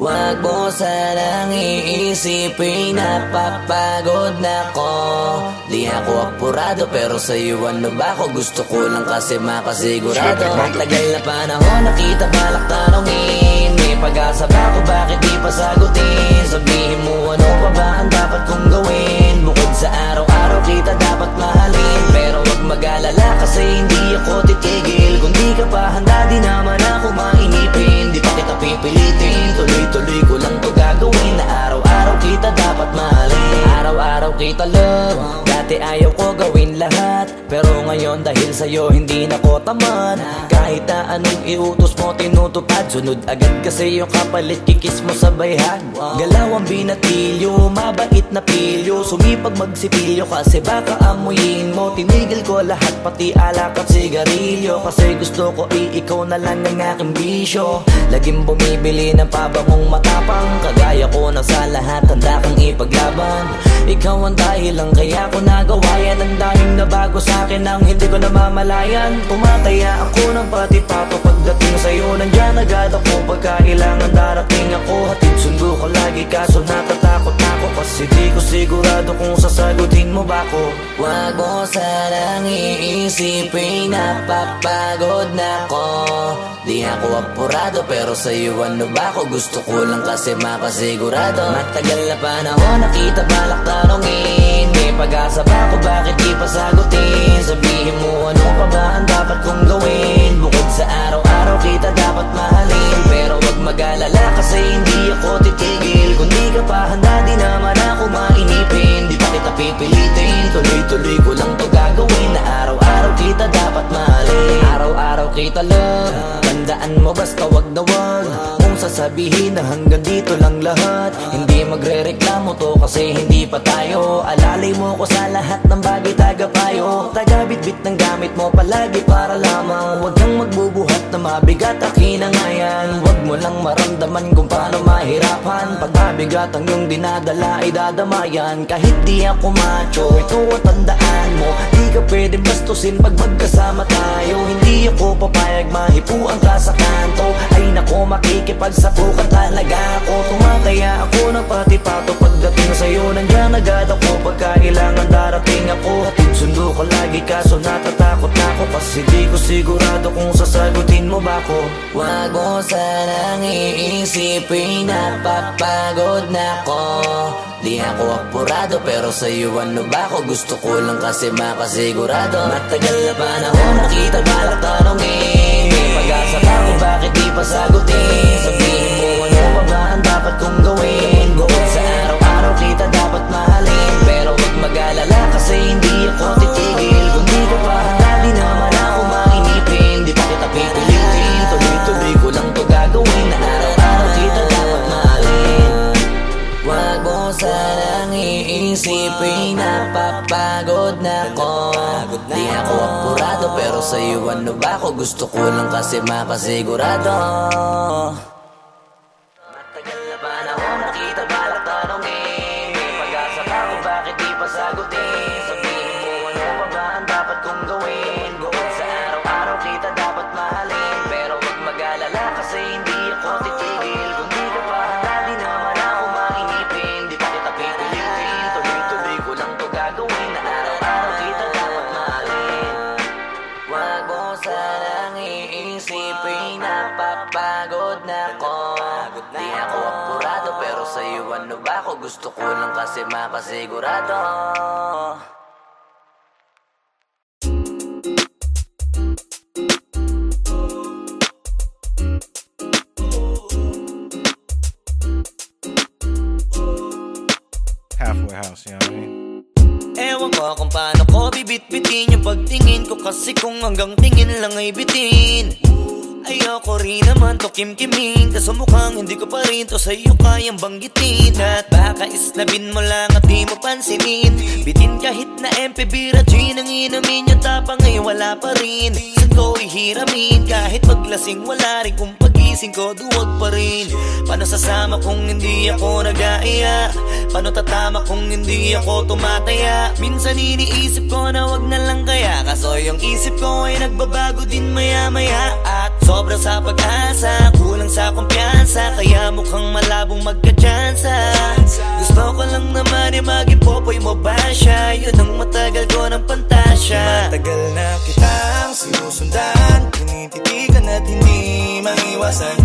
Wag mo sanang iisipin, napapagod na ko. Di ako apurado pero sa'yo ano ba ako? Gusto ko lang kasi makasigurado. Matagal na panahon nakita balak tanongin, may pag-asa ba ako, bakit di pa sagutin? Sabihin mo ano pa ba ang dapat kong gawin? Bukod sa araw-araw kita dapat mahalin, pero wag mag-alala kasi hindi ako titigil. Kung di ka pa handa di naman ako mainipin, di pa kita pipilitin, tuloy-tuloy ko lang to gagawin. Na araw-araw kita dapat mahalin, araw-araw kita love. Dati ayaw ko gawin lahat, pero ngayon dahil sa'yo hindi na ko tamad. Kahit na anong iutos mo tinutupad, sunod agad kasi yung kapalit kikis mo sa bayhan. Galaw ang binatilyo, mabait na pilyo, sumipag magsipilyo kasi baka amuyin mo. Tinigil ko lahat pati alak at sigarilyo, kasi gusto ko ikaw na lang ang aking bisyo. Laging bumibili ng pabangong matapang, kagaya ko na sa lahat handa kang ipaglaban. Ikaw ang dahilan kaya ko nagawa yan, ang daming nabago sa'kin ang hindi ko namamalayan. Tumataya ako ng pati-pato pagdating sa'yo, nandyan agad ako pagka kailangan darating ako. Hatid sundo ko lagi kaso natatakot ako, kasi di ko sigurado kung sasagutin mo ba ko. Wag mo sanang iisipin, napapagod na ko. Di ako apurado pero sa'yo ano ba ako? Gusto ko lang kasi makasigurado. Matagal na panahon nakita balak tanongin, may pag-asa ba ako, bakit di pa sagutin? Sabihin mo ano pa ba ang dapat kong gawin? Bukod sa araw-araw kita dapat mahalin, pero wag mag-alala kasi hindi ako titigil. Kung di ka pa handa di naman ako mainipin, di pa kita pipilitin, tuloy-tuloy ko lang to gagawin. Na araw-araw kita dapat mahalin, araw-araw kita love. Tandaan mo basta wag na wag kung sasabihin na hanggang dito lang lahat. Hindi magre-reklamo to kasi hindi pa tayo. Alalay mo ko sa lahat ng bagay, tagapayo. Tagabitbit ng gamit mo palagi para lamang wag kang magbubuhat na mabigat, akin na nga yan. Wag mo lang maramdaman kung paano mahirapan, pag mabigat ang iyong dinadala ay dadamayan. Kahit di ako macho, ito ang tandaan mo, di ka pwede bastusin pag magkasama tayo. Hindi ako papayag mahipuan ka sa kanto, ay nako makikipagsapukan talaga ako. Tumataya ako ng pati-pato pagdating sa'yo, nandyan agad ako pagka kailangan darating ako. Hatid sundo ko lagi kaso natatakot ako, kasi di ko sigurado kung sasagutin mo ba ko. Wag mo sanang iisipin, napapagod na ko. Di ako apurado pero sa'yo ano ba ako? Gusto ko lang kasi makasigurado. Matagal na panahon nakita balak tanongin, may pag-asa ba ako, bakit di pa sagutin? Sabihin mo ano pa ba ang dapat kong gawin? Bukod sa araw-araw kita dapat mahalin, pero wag mag-alala kasi hindi ako titigil. Kung di ka pa handa di naman ako mainipin, di pa kita pipilitin, tuloy-tuloy ko lang to gagawin. Na araw-araw kita dapat mahalin. Wag mo sanang iisipin, napapagod na ko. Di ako apurado pero sa'yo ano ba ako? Gusto ko lang kasi makasigurado. Matagal na panahon nakita balak tanongin, may pag-asa ba ako, bakit di pa sagutin? Sabihin mo ano pa ba ang dapat kong gawin? Bukod sa araw-araw kita dapat mahalin, pero wag mag-alala kasi hindi ako titigil. Kung di ka pa handa di naman ako mainipin, di pa kita pipilitin, tuloy-tuloy ko lang to gagawin. Na araw-araw kita dapat mahalin. Wag mo sanang iisipin, napapagod na ko. Di ako apurado pero sa'yo ano ba ako? Gusto ko lang kasi makasigurado. Halfway house, you know what I mean? Ewan ko kung paano ko bibit-bitin yung pagtingin ko, kasi kung hanggang tingin lang ay bitin. Ayoko rin naman to kim-kimin, kaso mukhang hindi ko pa rin to sa'yo kayang banggitin. At baka isnabin mo lang at di mo pansinin, bitin kahit na MP Bira Gin ang inamin, yung tapang ay wala pa rin. Saan ko ihiramin kahit maglasing, wala rin kung pagising ko duwag pa rin. Paano sasama kung hindi ako nag-aaya? Paano tatama kung hindi ako tumataya? Minsan iniisip ko na wag na lang kaya, kaso yung isip ko ay nagbabago din maya-maya. At sobra sa pag-asa, kulang sa kumpiyansa, kaya mukhang magka-tsansa. Gusto ko lang naman mag-ipopoy mo ba siya? Yun ang matagal ko ng pantasya. Matagal na kitang sinusundan, tinititigan at hindi maiwasan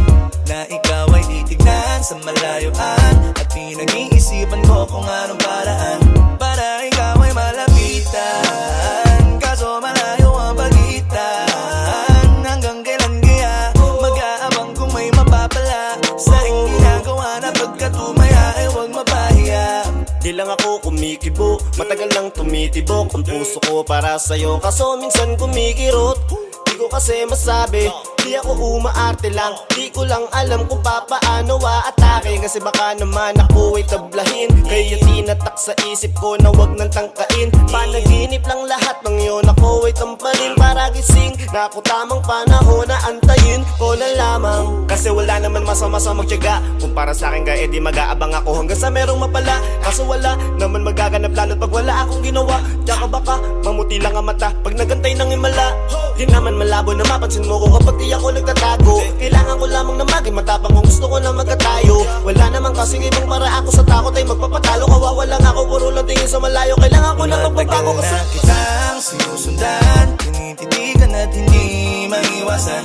na ikaw ay titignan sa malayuan. At pinag-iisipan ko kung anong paraan para ikaw ay malapitan. Kaso malayo ang pagitan. Hanggang kailan kaya mag-aabang kung may mapapala sa iyong ginagawa na pagkatumaya ay huwag mapahiya. Di lang ako kumikibo, matagal nang tumitibok ang puso ko para sa'yo, kaso minsan kumikirot. Di ko kasi masabi, di ako umaarte lang, di ko lang alam kung papaano aatake. Kasi baka naman ako ay tablahin, kaya tinatak sa isip ko na wag nang tangkain. Panaginip lang lahat ng yun, ako ay tamparin para gising na ako tamang panahon na antayin ko na lamang. Kasi wala naman masama sa magtiyaga, kung para sa akin kaya edi mag-aabang ako hanggang sa merong mapala. Kaso wala naman magaganap lalo't pag wala akong ginawa. Tsaka baka mamuti lang ang mata pag nagantay ng himala. Di naman malabo na mapansin mo ko kapag di ako nagtatago. Kailangan ko lamang na maging matapang kung gusto ko na magkatayo. Wala naman kasing ibang para ako sa takot ay magpapatalo. Kawawa lang ako, puro lang tingin sa malayo. Kailangan ko na magbabago kasi matagal na kitang sinusundan, tinititigan at hindi maiwasan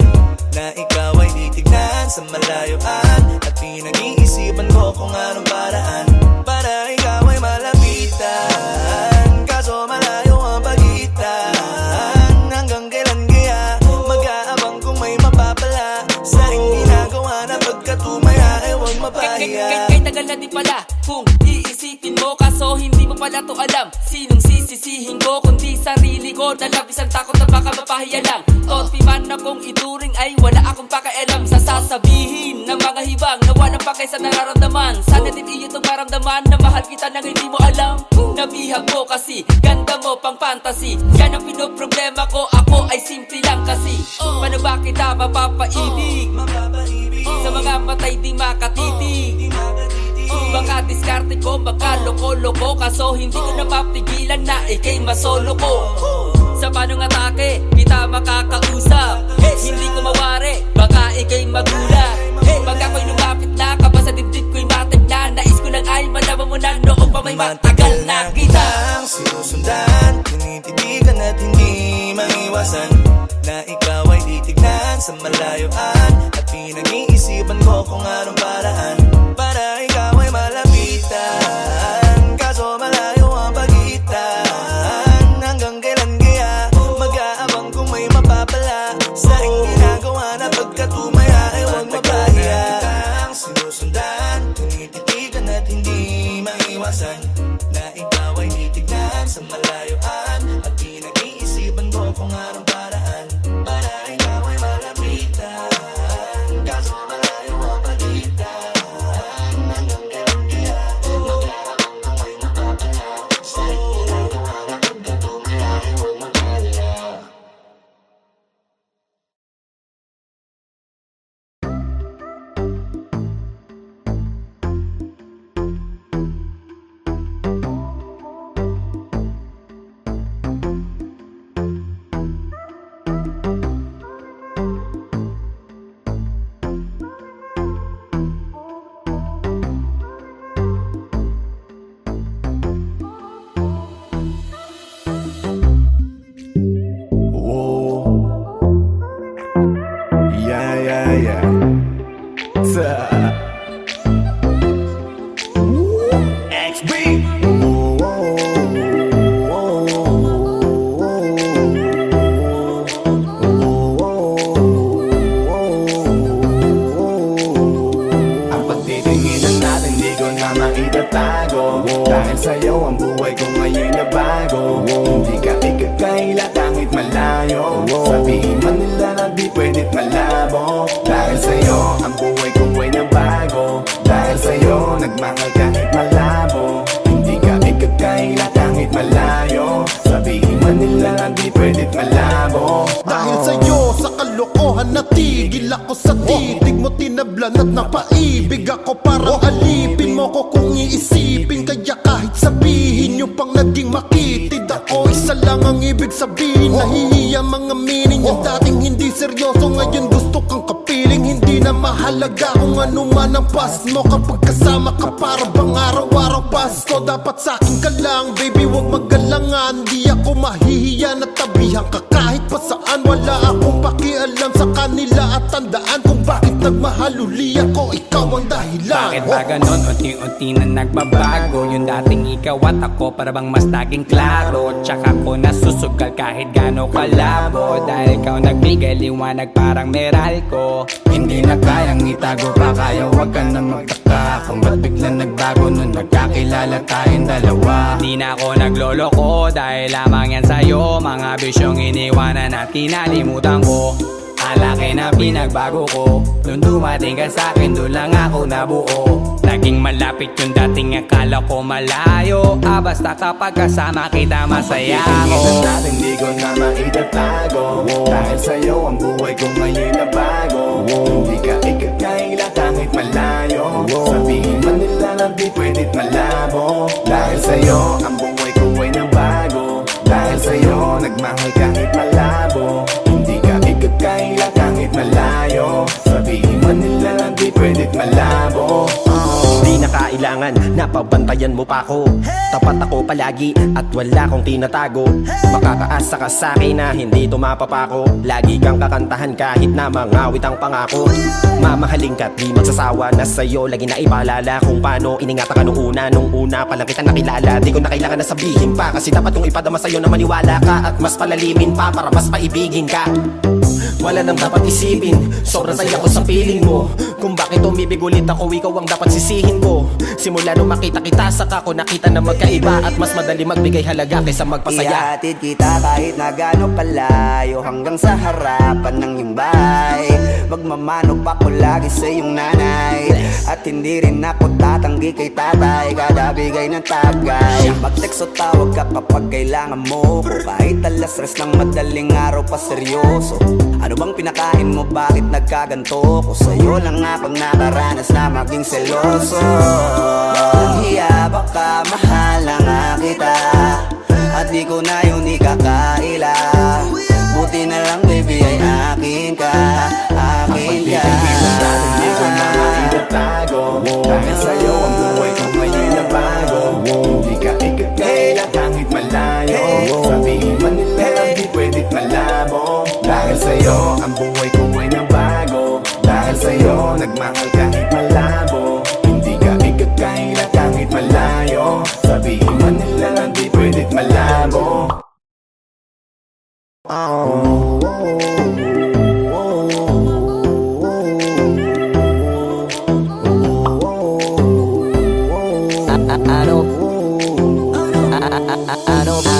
na ikaw ay titignan sa malayuan. At pinag-iisipan ko kung anong paraan para ikaw ay malapitan. Kaso malayo ang pagitan. Hanggang kailan kaya mag-aabang kung may mapapala sa iyong ginagawa na pagkatumaya ay huwag mapahiya. Kay tagal na di pala kung iisipin mo, kaso hindi mo pala to alam. Sinong sisisihin ko kundi sarili ko, na labis ang takot na baka mapahiya lang. Topi man akong ituring ay wala akong pakialam sa sasabihin ng mga hibang na walang pakay sa nararamdaman. Sana din iyo itong maramdaman na mahal kita nang hindi mo alam. Nabihag mo kasi ganda mo pang fantasy, yan ang pinoproblema ko, ako ay simple lang kasi. Paano ba kita mapapaibig sa mga matay di makatitig? Baka diskarte ko, baka loko-loko, kaso hindi ko na mapigilan na ikay masolo ko. Sa panong atake, kita makakausap, hindi ko mawari, baka ikay magulat. Pag ako'y lumapit na, kaba sa dibdib ko'y matig na, nais ko lang ay malaman mo na noong pa may matagal na kita sinusundan, tinititigan at hindi maiwasan na ikaw ay titignan sa malayuan. At pinag-iisipan ko kung anong paraan para ikaw ay malapitan. Kaso malayo ang pagitan. Hanggang kailan kaya mag-aabang kung may mapapala sa iyong ginagawa na pagkatumaya ay huwag mapahiya. Sinusundan, tinititigan at hindi maiwasan na ikaw ay titignan sa malayuan. At pinag-iisipan ko kung anong paraan para ikaw ay malapitan. Kaso malayo ang pagitan. Hanggang kailan kaya mag-aabang kung may mapapala sa iyong ginagawa na pagkatumaya ay huwag mapahiya. Dahil sa'yo ang buhay ko ngayon na bago. Hindi ka ikakaila kahit malayo. Sabihin man nila na di pwedit malabo. Dahil sa'yo ang buhay ko ay nabago. Dahil sa'yo nagmahal kahit malabo. Hindi ka ikakaila kahit malayo. Sabihin man nila na di pwedit malabo. Dahil sa'yo sa kalokohan natigil ako sa titig mo, tinablan at napaibig ako. Parang alipin mo ko kung iisipin. Kaya kahit sabihin nyo pang naging makitid ako, isa lang ang ibig sabihin. Nahihiya mga meaning, yung dating hindi seryoso ngayon gusto kang kapiling. Hindi na mahal mahalaga kung ano man ang past mo. Kapag kasama ka para bang araw-araw Pasko. Dapat sa'kin ka lang baby, wag magalangan. Di ako mahihiya na tabihan ka kahit pa saan. Wala akong pakialam sa kanila at tandaan kung bakit nagmahal uli ako. Ikaw ang dahilan. Bakit ba ganon? Unti-unti na nagbabago. Yung dating ikaw at ako para bang mas naging klaro. Tsaka ko nasusugal kahit gano'ng kalabo. Dahil ikaw nagbigay liwanag parang Meralco. Hindi na kayang itago pa, kaya wag ka na magtaka kung ba't biglang nagbago nung nagkakilala tayong dalawa. Di na ako nagloloko dahil lamang yan sa'yo. Mga bisyong iniwanan at kinalimutan ko. Alaki na pinagbago ko. Nung dumating ka sa'kin, doon lang ako nabuo. Naging malapit yung dating akala ko malayo. Basta kapag kasama kita masaya ako. Tingin natin di ko na maitatago. Dahil sa'yo ang buhay ko ngayon na bago. Hindi ka ikakaila kahit malayo. Sabihin man nila na di pwedit malabo. Dahil sa'yo ang buhay ko ay nabago. Dahil sa'yo nagmahal kahit malabo. Hindi ka ikakaila kahit malayo. Sabihin man nila na di pwedit malabo. Di na kailangan, napabantayan mo pa ako. Tapat ako palagi at wala kong tinatago. Makakaasa ka sa'kin na hindi tumapapako. Lagi kang kakantahan kahit na mangawit ang pangako. Mamahalin ka't di magsasawa na sa'yo lagi na ipaalala kung paano iningatan ka nung una pa lang kita nakilala. Di ko na kailangan na sabihin pa, kasi dapat kong ipadama sa'yo na maniwala ka at mas palalimin pa para mas paibigin ka. Wala nang dapat isipin, sobrang saya ko sa feeling mo. Kung bakit umibig ulit ako, ikaw ang dapat sisihin ko. Simula nung makita kita, saka ko nakita na magkaiba. At mas madali magbigay halaga kaysa magpasaya. Ihatid kita kahit na gano'ng kalayo, hanggang sa harapan ng iyong bahay. Magmamano pa ko lagi sa iyong nanay. At hindi rin ako tatanggi kay tatay, kada bigay ng tagay. Mag-text o tawag ka kapag kailangan mo ko. Kahit alas stress ng madaling araw pa seryoso. Ano bang pinakain mo, bakit nagkaganto ko? Sa'yo lang ako nakaranas na maging seloso. Ang hiya baka mahala nga kita, at di ko na yun ikakaila. Buti na lang baby ay akin ka, akin ka. Hindi ko na maitatago. Dahil sa'yo ang buhay ko ngayon na bago. Hindi ka ikakaila kahit malayo. Sabihin man nila na di pwedit malabo. Dahil sa'yo ang buhay ko ay nabago. Dahil sa'yo nagmahal kahit malabo. Hindi ka ikakaila kahit malayo. Sabihin man nila na di pwedit malabo.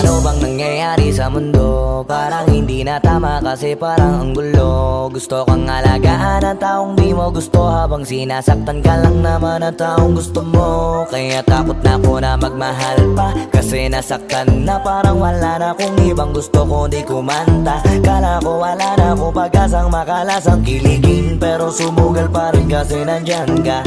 Ano bang nangyayari sa mundo? Parang hindi na tama kasi parang ang gulo. Gusto kang alagaan ang taong di mo gusto, habang sinasaktan ka lang naman ang taong gusto mo. Kaya takot na ako na magmahal pa, kasi nasaktan na parang wala na akong ibang gusto kundi kumanta. Kala ko wala na ako pag-asang makalasang kiligin, pero sumugal pa rin kasi nandyan ka.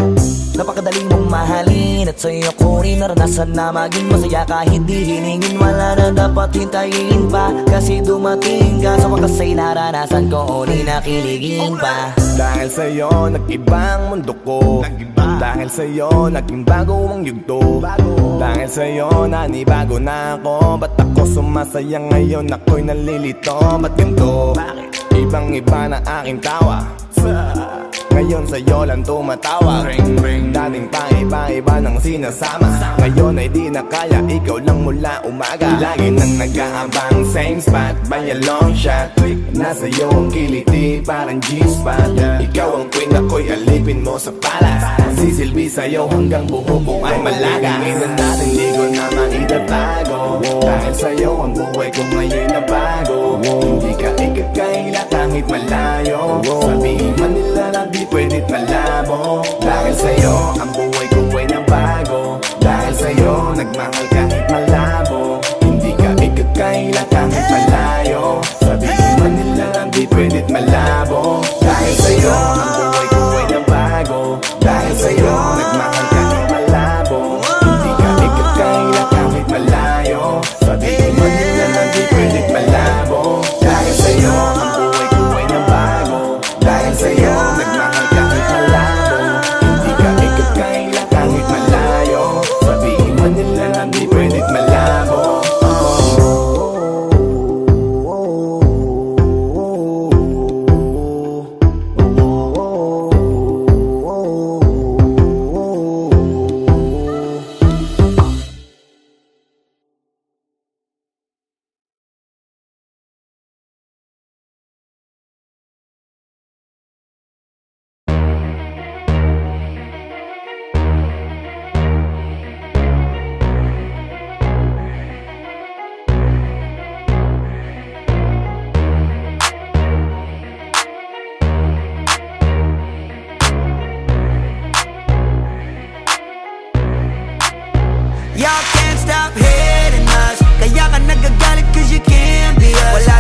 Napakadali mong mahalin at sa'yo ko rin naranasan na maging masaya. Kahit di hiningin wala na dapat hintayin pa, kasi dumating ka sa wakas ay naranasan ko o di nakiligin pa. Dahil sa'yo nag-ibang mundo ko. Dahil sa'yo naging bago ang yugto. Dahil sa'yo nanibago na ako. Ba't ako sumasaya ngayon, ako'y nalilito? Ba't ganito? Ibang iba na aking tawa. Ngayon sa'yo lang tumatawag. Dating pa iba-iba ng sinasama. Ngayon ay di na kaya, ikaw lang mula umaga. Lagi nang nag-aabang, same spot by a long shot. Nasa iyo ang kiliti, parang G-spot. Ikaw ang queen, ako'y alipin mo sa palas. Sisilbi sa'yo hanggang buho ko ay malaga. Tingnan natin, di ko na maitatago. Dahil sa'yo ang buhay ko ngayon na bago. Hindi ka ikakaila kahit malayo. Sabihin man nila na di pwedit malabo. Dahil sa'yo ang buhay ko ay nabago. Dahil sa'yo nagmahal kahit malabo. Hindi ka ikakaila kahit malayo. Sabihin man nila na di pwedit malabo. Dahil sa'yo ang buhay ko ay nabago. Dahil sa'yo nagmahal kahit malabo. Hindi ka ikakaila kahit malayo. Sabihin man nila na di pwedit malabo. Dahil sa'yo ang buhay ko ay nabago. Dahil sa'yo nagmahal kahit malayo.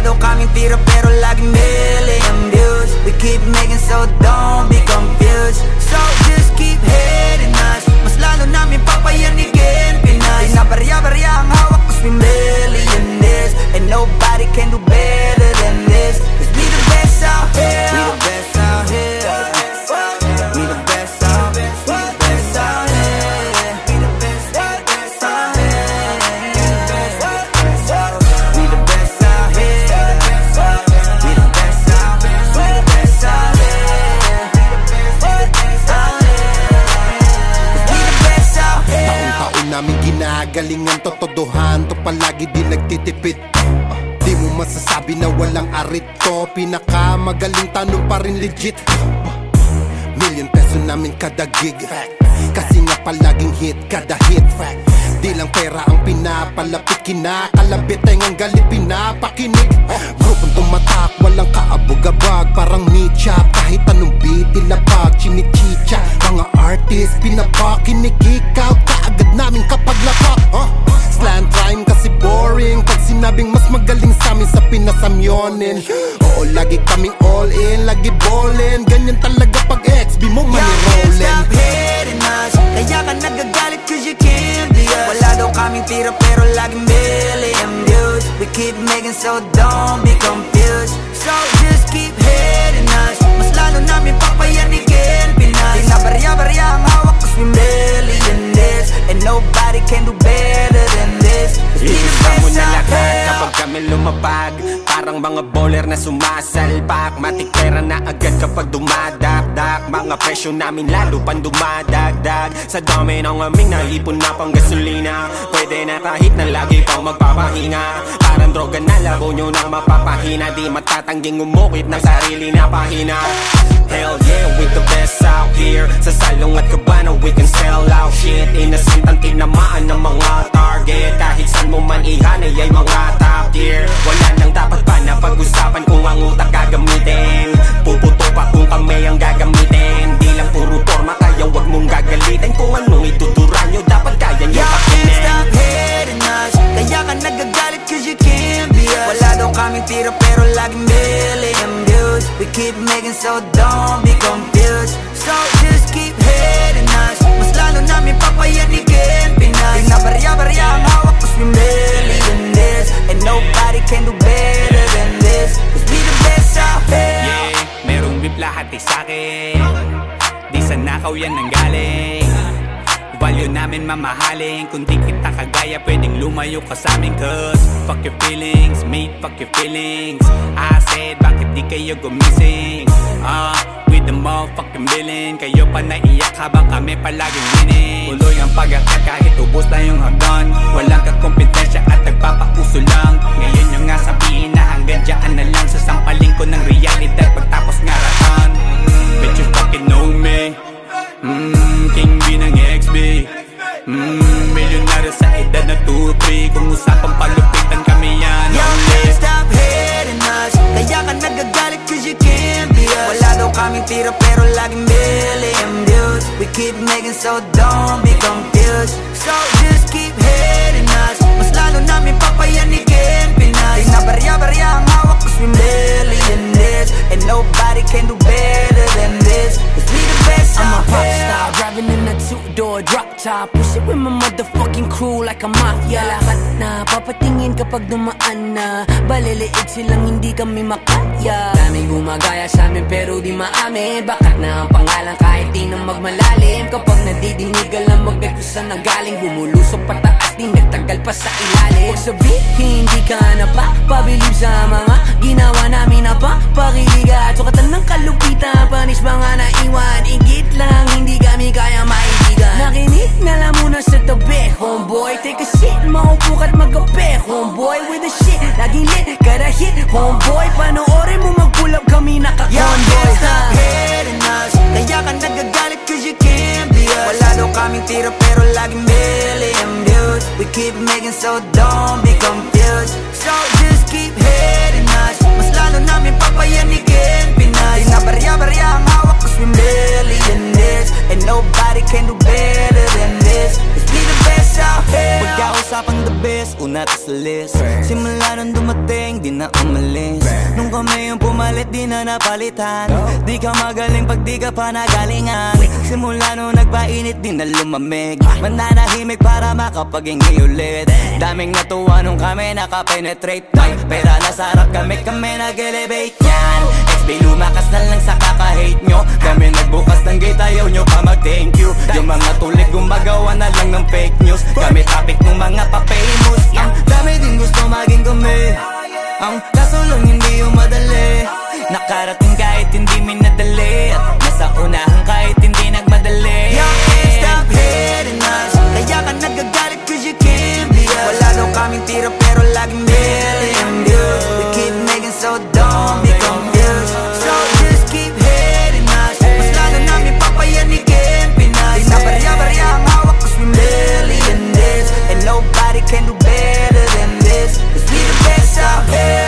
Wala daw kaming tira pero laging million views. We keep making so don't be confused. So just keep hating us, mas lalo namin papayanigin Pinas. Di na barya-barya ang hawak cause we millionaires, and nobody can do better than this. Cause we the best out here. We the best out here. We the best out here. We the best out here. We the best out here. We the best out here. We the best out here. We the best out here. We the best out here. Taon-taon namin ginagalingan, totodohan to palagi di nagtitipid. Di mo masasabi na walang arito, pinakamagaling tanong pa rin legit. Million peso namin kada gig, kasi nga palaging hit kada hit. Di lang pera ang pinapalapit, kinakalabit ay ngang galit pinapakinig. Grupong tumatak, walang kaabog-abag, parang nicha, kahit anong beat ilapag, chinichicha. Mga artist pinapakinig, ikaw kaagad namin kapag lapak. Slant rhyme kasi boring, pag sinabing mas magaling sa amin sa pinasamyonin. Oo, lagi kaming all in, lagi ballin, ganyan talaga pag XB mo manirolin. Stop hating us, kaya ka nagagalit cause you can't be us. Wala daw kaming tira pero laging million views. We keep making so don't be confused. So just keep hating us, mas lalo namin papayanigin Pinas. Di na barya-barya ang hawak cause we millionaires, and nobody can do better than this. Iba mo na lahat kapag kami lumapag, parang mga bowler na sumasalpak. Matik pera na agad kapag dumadakdak, mga presyo namin lalo pang dumadagdag. Sa dami ng aming naipon na pang gasolina, pwede na kahit na lagi pang magpapahinga. Parang droga na labo nyo nang mapapahina, di matatangging umukit ng sarili na pahina. Hell yeah, we the best out here. Sa salong at kabana we can sell out shit. Innocent ang tinamaan ng mga target, kahit saan mo man ihanay ay mga top tier. Wala nang dapat pa na pag-usapan kung ang utak gagamitin. Puputo pa kung kami ang gagamitin. Di lang puro forma, kaya wag mong gagalitin. Kung anong ituturo nyo dapat kaya nyo pakinin. Stop hating us, kaya ka nagagalit cause you can't be us. Wala daw kaming tira pero laging million views. We keep making so don't be confused. So just keep hating us, mas lalo namin papayanigin Pinas. Di na barya-barya ang hawak cause we millionaires, and nobody can do better than this. Cause we the best out here. Yeah, merong beef lahat ay sa'kin, di sa nakaw yan nanggaling. Value namin mamahalin, kung di kita kagaya pwedeng lumayo ka sa amin. Cause fuck your feelings, mate, fuck your feelings. I said bakit di kayo gumising? With the motherfucking billing, kayo pa naiyak habang kami palaging winning. Tuloy ang pag-akat kahit ubos na yung hagdan, walang kakompetensya at nagpapauso lang. Ngayon yung nga sabihin na hanggang dyan na lang, sasampaling ko ng realidad pagtapos ngaratan. Bet you fucking know me, King B ng XB, milyonaryo sa edad na 2-3. Kung usapang palupitan kami yan only. Stop hating us, kaya ka nagagalit cause you can't be us. Wala daw kaming tira pero laging million views. We keep making so don't be confused. So just keep hating us, mas lalo namin papayanigin Pinas. Di na barya-barya ang hawak cause we millionaires, and nobody can do better than this. Cause we the best out here. I'm a pop star, driving in a two-door drop top, push it with my motherfucking crew like a mafia. Lahat na papatingin kapag dumaan na, baliliit silang hindi kami makaya. Daming gumagaya sa amin pero di maamin, bakat na ang pangalan kahit di na magmalalim. Kapag nadidinig alam magdagkusan na galing, bumulusok pataas di nagtagal pa sa ilalim. Huwag sabihin hindi ka na pa pabilib sa mga ginawa namin na pa pakiliga. Sukatan ng kalupitan, panis mga naiwan, igit lang hindi kami kaya maibigan. Nakinig na lang muna sa tabi, homeboy. Take a shit, maupo ka't magabi, homeboy. With the shit, laging lit, kada hit, homeboy. Panoorin mo mag-pull up kami naka-convoy. Stop hating us, kaya ka nagagalit cause you can't be us. Wala daw kaming tira pero laging million views. We keep making so don't be confused. So just keep hating us, mas lalo namin papayanigin Pinas. Di na barya-barya ang hawak cause we millionaires, this, and nobody can do better than this. Let's be the best out here. Pagkausapang the best, una to sa list. Simula nung dumating, di na umalis. Nung kami yung pumalit, di na napalitan. Di ka magaling pag di ka pa nagalingan. Simula nung nagpainit, di na lumamig. Mananahimik para makapaghingi ulit. Daming natuwa nung kami nakapenetrate. Pera nasarap kami nag-elevate yan. XB lumakas na lang sa kaka-hate nyo. Kami nagbukas ng gate, ayaw nyo pa mag-thank you. Yung mga tulig gumagawa na lang ng fake news. Kami topic ng mga pa-famous. Ang dami din gusto maging kami. Ang kaso lang hindi yung madali. Nakarating kahit hindi minadali. At nasa unahan kahit hindi nagmadali. You can't stop hating us. Kaya ka nagagalit cause you can't be us. Wala daw kaming tira pero laging million views. We keep making so don't be confused. So just keep hating us. Mas lalo namin papayanigin Pinas. Di na barya-barya ang hawak cause we million this. And nobody can do better than this. Let's be the best out here.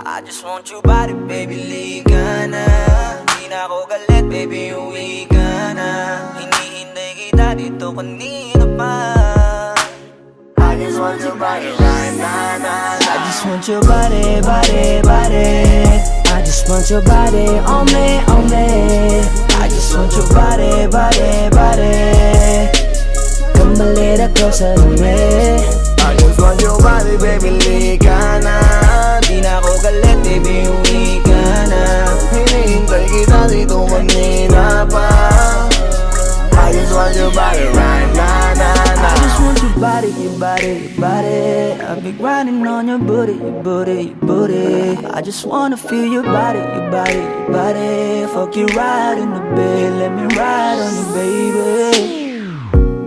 I just want your body, baby, liga na. Di na ako galit, baby, uwi ka na. Hinihintay kita dito kanina pa. I just want your body right now, nah, nah. I just want your body, body, body. I just want your body on me, on me. I just want your body, body, body. Come a little closer to me. I just want your body, baby, liga na. Di na ako galit, baby, uwi ka na. Hinihintay kita dito kanina pa. I just want your body right now, nah, nah. I just want your body, your body, your body. I've been grinding on your booty, your booty, your booty. I just wanna feel your body, your body, your body. Fuck you right in the bed, let me ride on you, baby.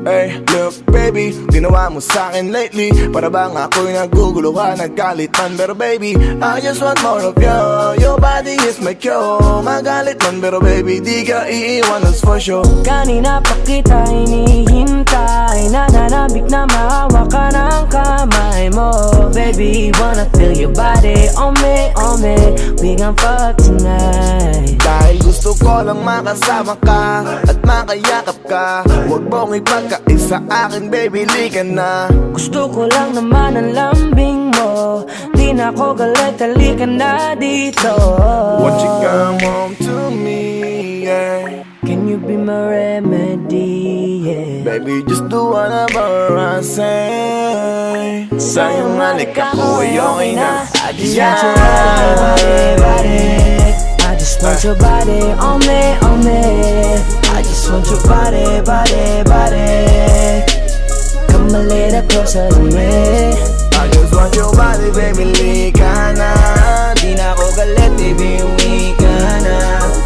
Hey, look baby, ginawa mo sa'kin lately. Para bang ako'y nagugulo ka, naggalit man. Pero baby, I just want more of you. Your body is my cure. Magalit man pero baby, di ka iiwan, that's for sure. Kanina pa kita hinihintay. Nananabik na maawa ka ng kamay mo. Baby, wanna feel your body on me, on me. We gon' fuck tonight. Dahil gusto ko lang makasama ka at makayakap ka. Huwag mong ipagkaisa akin, baby, liga na. Gusto ko lang naman ang lambing mo. Di na ako galit, halika na dito. Won't you come home to me, yeah? Can you be my remedy, yeah? Baby, just do whatever I say. Sa'yong halik ako ay okay na. I just want your body, body. I just want your body on me, on me. I just want your body, body, body. Come a little closer to me. I just want your body, baby, liga na. Di na ako galit, baby, uwi ka na.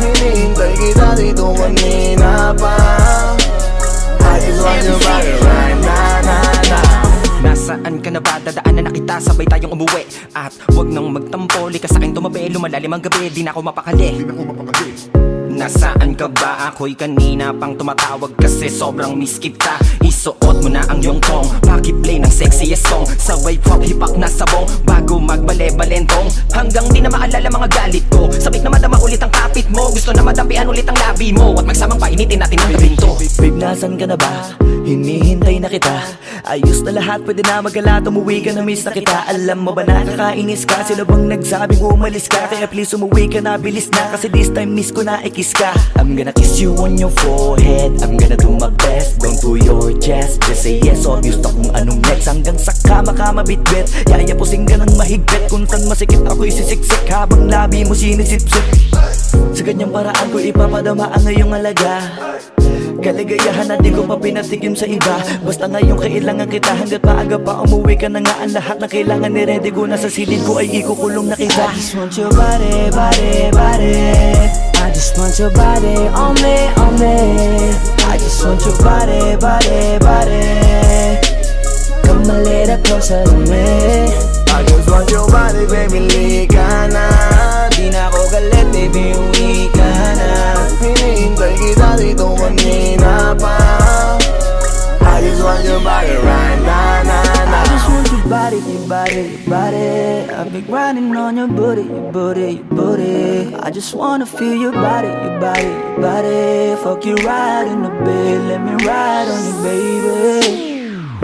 Hinihintay kita dito kanina pa. I just want your body right now, nah, nah. Nasaan ka na ba? Dadaanan na kita, sabay tayong umuwi. At wag nang magtampo, lika sa'kin tumabi. Lumalalim ang gabi, di na ako mapakali. nasaan ka ba? Ako'y kanina pang tumatawag kasi sobrang miss kita. Isuot mo na ang iyong tong, pakiplay ng sexiest song. Sabay pop hipak na sabong, bago magbale-balentong. Hanggang di na maalala mga galit ko, sabik na madama ulit ang kapit mo. Gusto na madampian ulit ang labi mo, at magsamang painitin natin ang gabing to. Babe, nasan ka na ba? Hinihintay na kita. Ayos na lahat, pwede na magala. Umuwi ka na, miss na kita. Alam mo ba nakakainis ka? Sila bang nagsabing umalis ka? Kaya please umuwi ka na, bilis na. Kasi this time miss ko na i-kiss ka. I'm gonna kiss you on your forehead. I'm gonna do my best, down to your chest. Just say yes, obvious na kung anong next. Hanggang sa kama ka mabitbit, yayapusing ka ng mahigpit. Kung saan masikip ako'y sisiksik, habang labi mo sinisipsip. Sa ganyang paraan ko ipapadama ang iyong alaga. Kaligayahan na di ko pa pinatikim sa iba. Basta ngayon kailangan kita, hanggat maaga pa umuwi ka na nga. Ang lahat na kailangan ni-ready ko na sa silid ko ay ikukulong na kita. I just want your body, body, body. I just want your body on me, on me. I just want your body, body, body. Come a little closer to me. I just want your body, baby, lika na. Di na ako galit, baby, uwi ka na. Hinihintay kita dito kanina pa. I just want your body right now, I just want your body, your body, your body. I've been grinding on your booty, your booty, your booty. I just wanna feel your body, your body, your body. Fuck you right in the bed, let me ride on you, baby.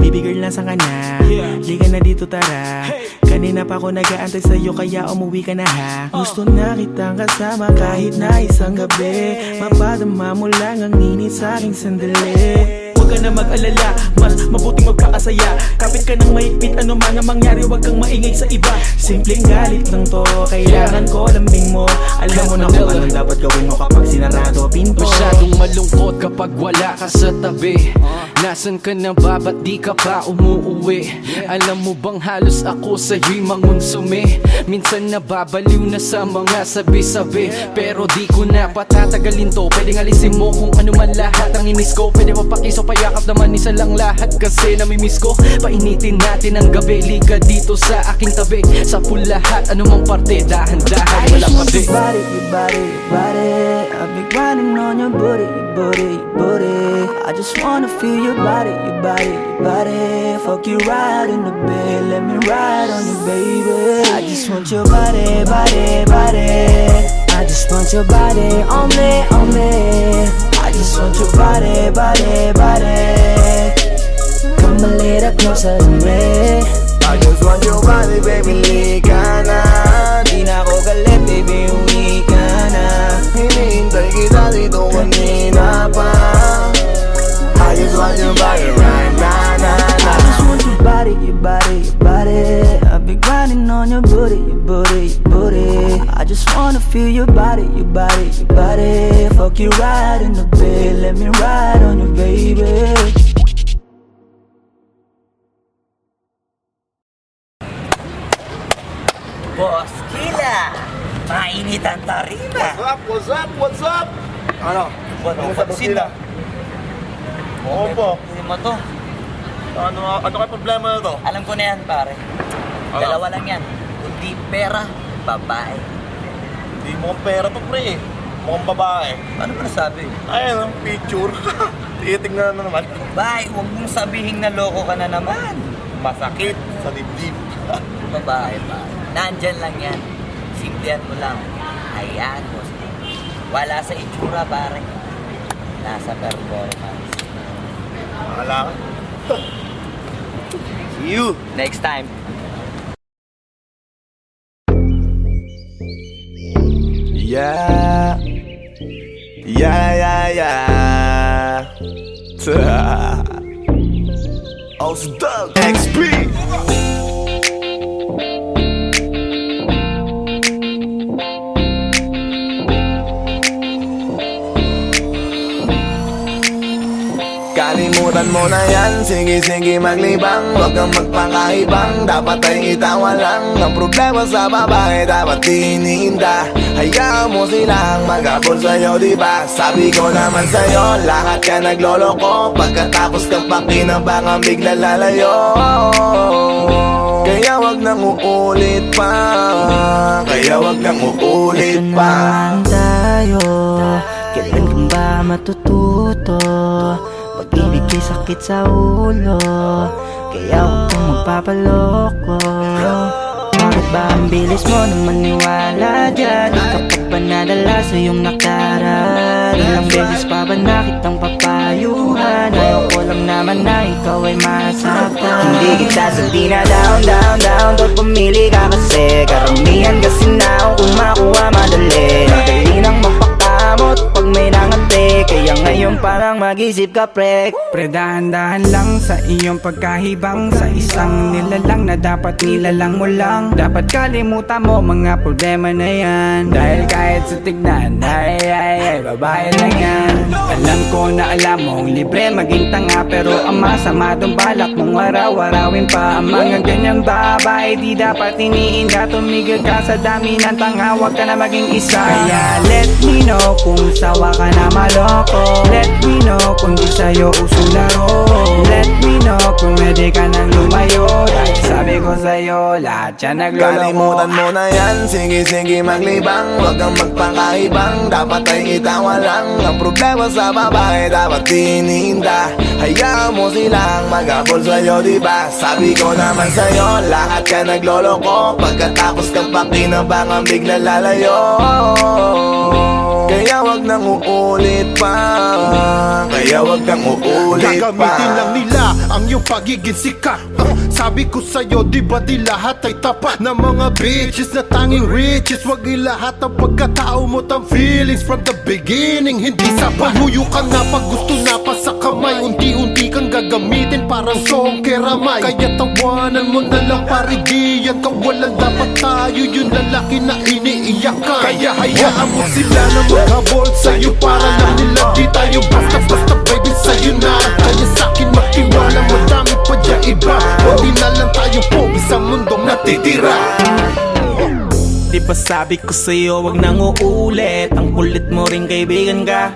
Baby girl, nasan ka na? Liga na dito, tara. Kanina pa ako nag-aantay sa'yo, kaya umuwi ka na ha. Gusto na kitang kasama kahit na isang gabi. Mapadama mo lang ang init sa'king sandali. Huwag ka na mag-alala, mas mabuting magpakasaya. Kapit ka ng mahigpit, ano man ang mangyari, huwag kang maingay sa iba. Simpleng galit lang to, kailangan ko lambing mo. Alam mo na kung anong dapat gawin mo kapag sinarado pinto. Masyadong malungkot kapag wala ka sa tabi. Nasaan ka na ba, ba't di ka pa umuuwi? Alam mo bang halos ako sa'yo'y mangonsume. Minsan nababaliw na sa mga sabi-sabi, pero di ko na patatagalin to. Pwedeng alisin mo kung ano man lahat ang inis ko. Pwede mapakiso, payakap naman isa lang lahat kasi namimiss ko. Painitin natin ang gabi, liga dito sa aking tabi. Sa full lahat, anumang parte, dahan-dahan, wala pa di. Your body, your body, your body. I've been grinding on your booty, your booty, your booty. I just wanna feel your body, your body, your body. Fuck you right in the bed, let me ride on you, baby. I just want your body, body, body. I just want your body on me, on me. I just want your body, body, body. Come a little closer to me. I just want your body, baby, lika na. Di na ako galit, baby, uwi ka na. Hinihintay kita dito kanina pa. I just want your body right now, I just want your body, your body, your body. I've been grinding on your booty, your booty, your booty. I just wanna feel your body, your body, your body. Fuck you right in the bed, let me ride on you, baby. Boss Kila, mainit ang tarima. What's up, what's up, what's up? Ano? Ano sa busina? Oo po. Hindi mo to. Ano kayo problema na to? Alam ko na yan, pare. Dalawa lang yan. Kundi pera, babae. Hindi mo pera to, pre. Mukhang babae. Ano ba nasabi? Ayun, picture. Titingnan na naman. Babae, huwag mong sabihin na loko ka na naman. Masakit sa dibdib. Babae, pare. Nandyan lang yan. Simplihan mo lang. Ayan, boss. Wala sa itsura, pare. Nasa performance. Wala ka. See you next time. Yeah. Osdog XP. Kalimutan mo na yan, sige maglibang. Huwag kang magpakaibang, dapat ay itawa lang. Ang problema sa babae, dapat tininda. Hayaan mo silang mag-abol sa'yo, diba? Sabi ko naman sa'yo, lahat ka nagloloko. Pagkatapos kang pakinabangan, bigla lalayo. Kaya wag nang uulit pa. Kaya wag nang uulit pa. Tayo ba matututo? Pag-ibig ay sakit sa ulo, kaya huwag kang magpapaloko. Bakit ba ang bilis mo na maniwala dyan? Di ka pa ba nadala sa iyong nakaraan? Ilang beses pa ba nakitang papayuhan? Ayoko lang naman na ikaw ay masaktan. Hindi kita sabi na down Tot pumili ka kasi karamihan kasi na kung makuha madali. Madali nang mapakamot pag may nangante, kaya ngayon parang mag-isip ka pre. Pre, dahan-dahan lang sa iyong pagkahibang, sa isang nilalang na dapat nilalang mo lang. Dapat kalimutan mo mga problema na yan, dahil kahit sa tignan ay babae lang yan. Alam ko na alam mong libre maging tanga, pero ang masama dong balak mong araw-arawin pa. Ang mga ganyang babae di dapat iniinda. Tumigil ka sa dami ng tanga, wag ka na maging isa. Kaya let me know kung sawa ka na maloko. Let me know kung di sa'yo uso laro. Let me know kung pwede ka nang lumayo, dahil sabi ko sa'yo lahat yan nagloloko. Kalimutan mo na yan, sige maglibang. Huwag kang magpakaibang, dapat ay itawa lang. Ang problema sa babae dapat tininda. Hayaan mo silang magabol sa'yo, diba? Sabi ko naman sa'yo, lahat ka nagloloko. Pagkatapos kang pakinabangan bigla lalayo. Kaya wag nang uulit pa, kaya wag kang uulit pa. Gagamitin lang nila ang iyong pagiging sikat. Sabi ko sa'yo, di ba di lahat ay tapat na mga bitches na tanging riches? Wag ilahat ang pagkatao mo tang feelings from the beginning. Hindi sapat, huyo ka na pag gusto na pa sa kamay. Unti-unti kang gagamitin parang song keramay. Kaya tawanan mo na lang paridiyan. Kawalan dapat tayo yung lalaki na iniiyakan. Kaya hayaan mo sila na maghabol sa'yo, para lang nila di tayo basta-basta baby sa'yo na. Kaya sa'kin magtiwala, madami pa dyan iba. Hindi na lang tayo pogi sa mundong natitira. Di ba sabi ko sa'yo wag nang uulit? Ang kulit mo rin kaibigan ka.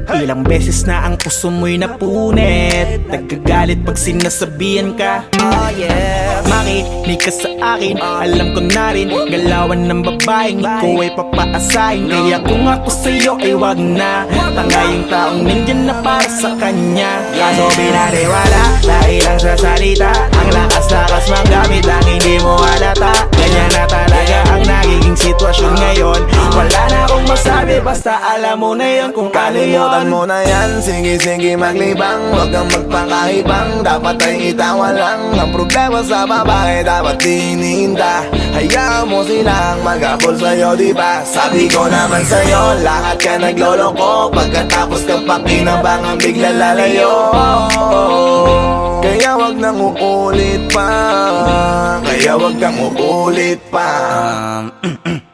Ilang beses na ang puso mo'y napunit. Nagkagalit pag sinasabihan ka. Oh yeah, makinig ka sa akin. Alam ko na rin galawan ng babaeng ikaw ay papaasahin. Kaya kung ako sa'yo ay wag na. Tanga yung taong nandyan na para sa kanya. Kaso binariwala dahil lang sa salita. Ang lakas-lakas magamit lang hindi mo halata. Ganyan na talaga ang nagiging sitwasyon ngayon. Wala na akong masabi, basta alam mo na yun kung ano yun. Kalimutan mo na yan, sige maglibang. Huwag kang magpakaibang, dapat ay itawa lang. Ang problema sa babae dapat tininda. Hayaan mo silang magabol sa'yo, diba? Sabi ko naman sa'yo, lahat ka nagloloko. Pagkatapos kang pakinabangan bigla lalayo. Kaya wag nang uulit pa, kaya wag kang uulit pa.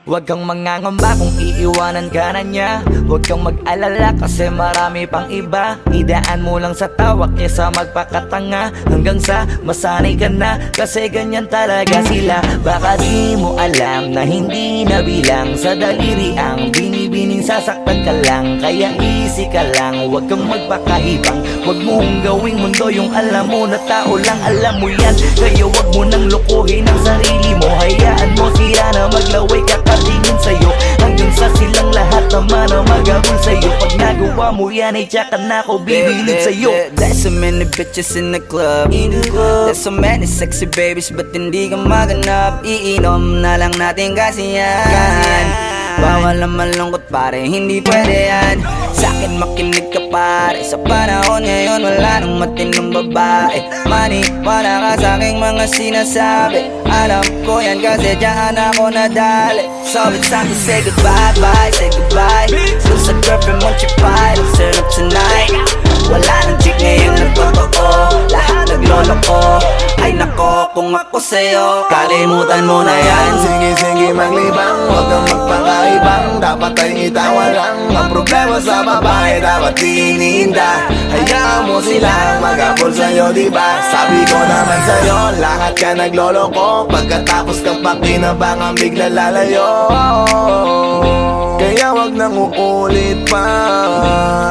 Huwag kang mangangamba kung iiwanan ka na niya. Huwag kang mag-alala kasi marami pang iba. Idaan mo lang sa tawa kesa magpakatanga, hanggang sa masanay ka na, kasi ganyan talaga sila. Baka di mo alam na hindi nabilang sa daliri ang binibining sasaktan ka lang. Kaya easy ka lang, huwag kang magpakahibang. Huwag mong gawing mundo yung alam mo na tao lang alam mo yan. Kaya huwag mo nang lokohin ang sarili mo. Hayaan mo sila na maglaway kakatingin sa'yo, hanggang sa silang lahat naman na magabol sa'yo. Pag nagawa mo yan ay tsaka na ako bibilid sa'yo. There's so many bitches in the club. There's so many sexy babies, but hindi ka maganap. Iinom na lang natin kasi yan. Bawal ang malungkot pare, hindi pwede yan. Sa'kin makinig ka pare, sa panahon ngayon wala nang matinong babae. Maniwala ka sa'king mga sinasabi, alam ko yan kasi dyan ako nadali. So it's time to say goodbye, say goodbye. So sa girlfriend mo chipay, let's turn up tonight. Wala nang chick ngayon na totoo, lahat nagloloko. Ay nako kung ako sa'yo, kalimutan mo na yan. Sige maglibang, huwag kang magpakaibang, dapat ay itawa lang. Ang problema sa babae dapat tininda. Hayaan mo silang magabol sa'yo, diba? Sabi ko naman sa'yo, lahat ka nagloloko. Pagkatapos kang pakinabangan bigla lalayo. Kaya wag nang uulit pa,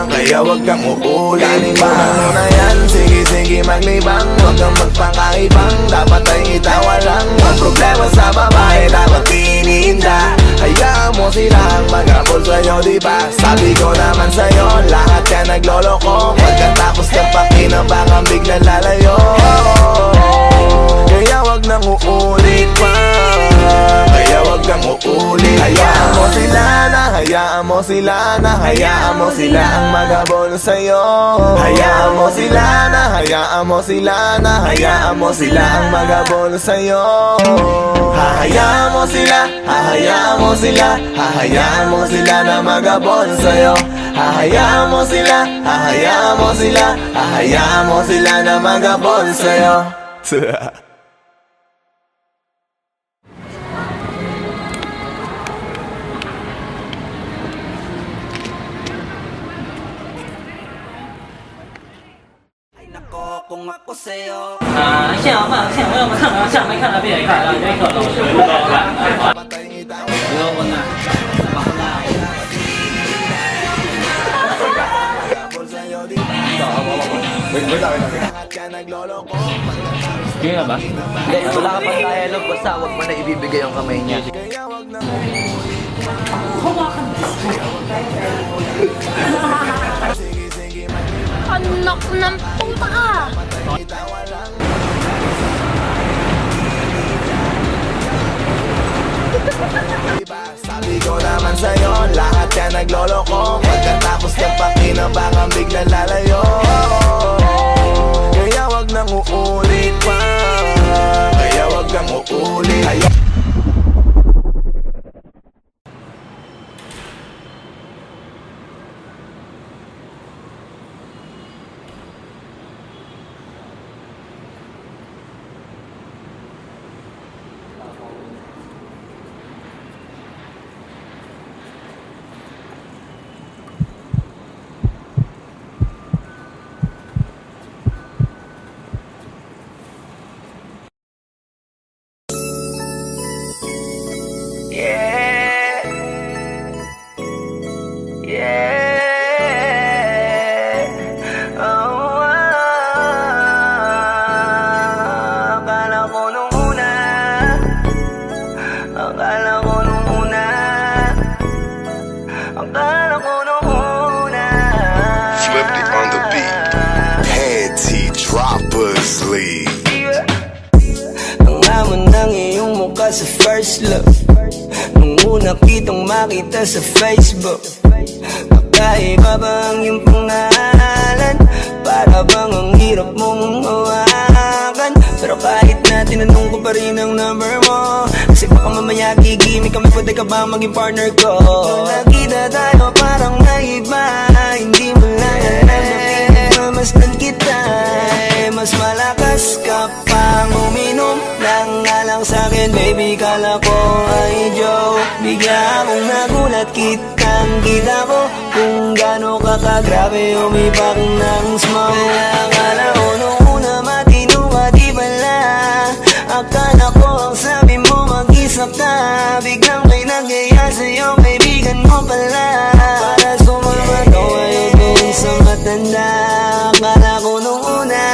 kaya wag kang uulit pa. Kalimutan mo na yan, sige maglibang. Huwag kang magpakaibang, dapat ay itawa lang. Ang problema sa babae dapat tininda. Hayaan mo sila ang mag-abol sa'yo, diba? Sabi ko naman sa'yo, lahat yan nagloloko. Pagkatapos ng pakinabang biglang lalayo. Kaya wag nang uulit pa, kaya wag nang uulit. Hayaan mo sila na, hayaan mo sila na, hayaan mo sila ang mag-abol sa'yo. Hayaan mo sila na, hayaan mo sila na, hayaan mo sila ang mag-abol sa'yo. Hahayaan mo sila, hahayaan mo sila, hahayaan mo sila na mag-abol sa'yo. Hahayaan mo sila, hahayaan mo sila, hahayaan mo sila na mag-abol sa'yo. Kung ako sa'yo 想嘛，想要么看啊，想没看啊，别看了，别看了，我不高看。不要问啊，Sige na ba? Hindi, wala ka pang dialogue, basta huwag mo na ibibigay yung kamay niya. Anak ng puta ka! Sabi ko naman sa'yo, lahat yan nagloloko. Pagkatapos ng pakinabang biglang lalayo. Kaya wag nang uulit pa, kaya wag nang uulit. Sa first look, nung una kitang makita sa Facebook, kakaiba ba ang iyong pangalan? Para bang ang hirap mong hawakan? Pero kahit na tinanong ko pa rin ang number mo, kasi baka mamaya gigimik kami, pwede ka ba maging partner ko? Nung nakita tayo parang naiba, hindi mo lang alam, masdan kita, mas malakas ka pang uminom lang nga lang sa'kin, baby, kala ko ay joke. Bigla akong nagulat, kitang-kita ko kung gaano ka kagrabe umipak ng smoke. Akala ko nung una matino ka, di pala. Akala ko ang sabi mo mag-isa ka, biglang may nagaya sa'yo, kaibigan mo pala. Para sumama ko ngayon kung sa matanda. Akala ko nung una,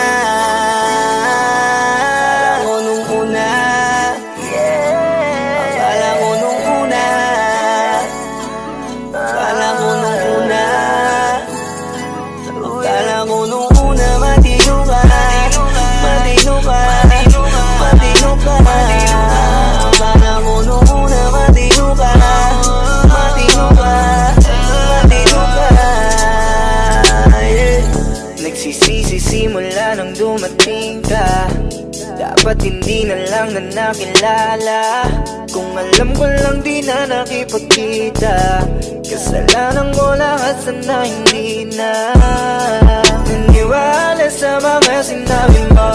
simula nang dumating ka, dapat hindi na lang na nakilala. Kung alam ko lang di na nakipagkita, kasalanan ko lahat, sana hindi na naniwala sa mga sinabi mo.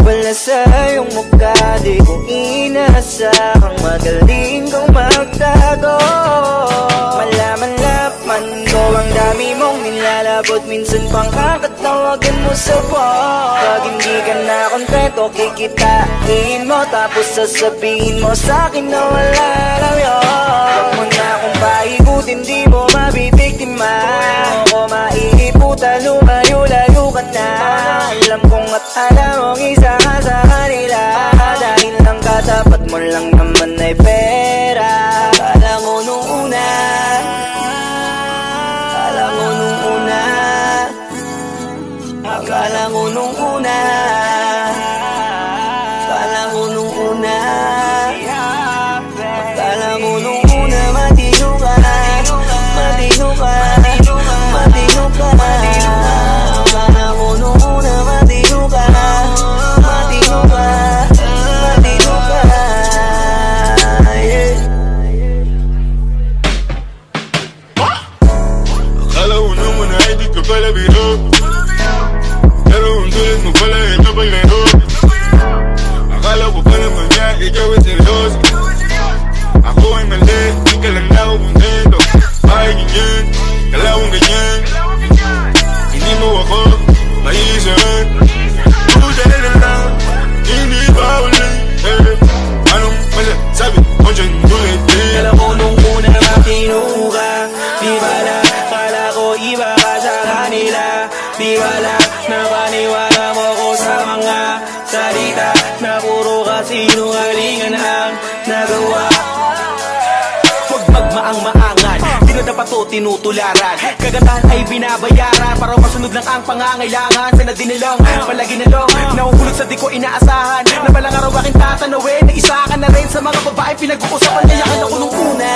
Wala sa iyong mukha, di ko inasahang magaling kang magtago. Malaman-laman ko ang dami mong nilalabot, minsan pang kakatawagan mo sa phone. Pag hindi ka na kontento, kikitain mo, tapos sasabihin mo sa'kin na wala lang yun. Huwag mo na akong paikutin, di mo mabibiktima. Huwag mo maiiputa, lumayo-layo ka na. Alam kong at alam mong isa ka sa kanila, dahil ang katapat mo lang naman ay pera. nagawa. Huwag magmaang-maangan, di na dapat to tinutularan. Kagandahan ay binabayaran para masunod lang ang pangangailangan. Sana dinilang, palagi na lang nahuhulog sa di ko inaasahan. Na balang araw aking tatanawin na isa ka na rin sa mga babae pinag-uusapan. Kayakan ako nung una.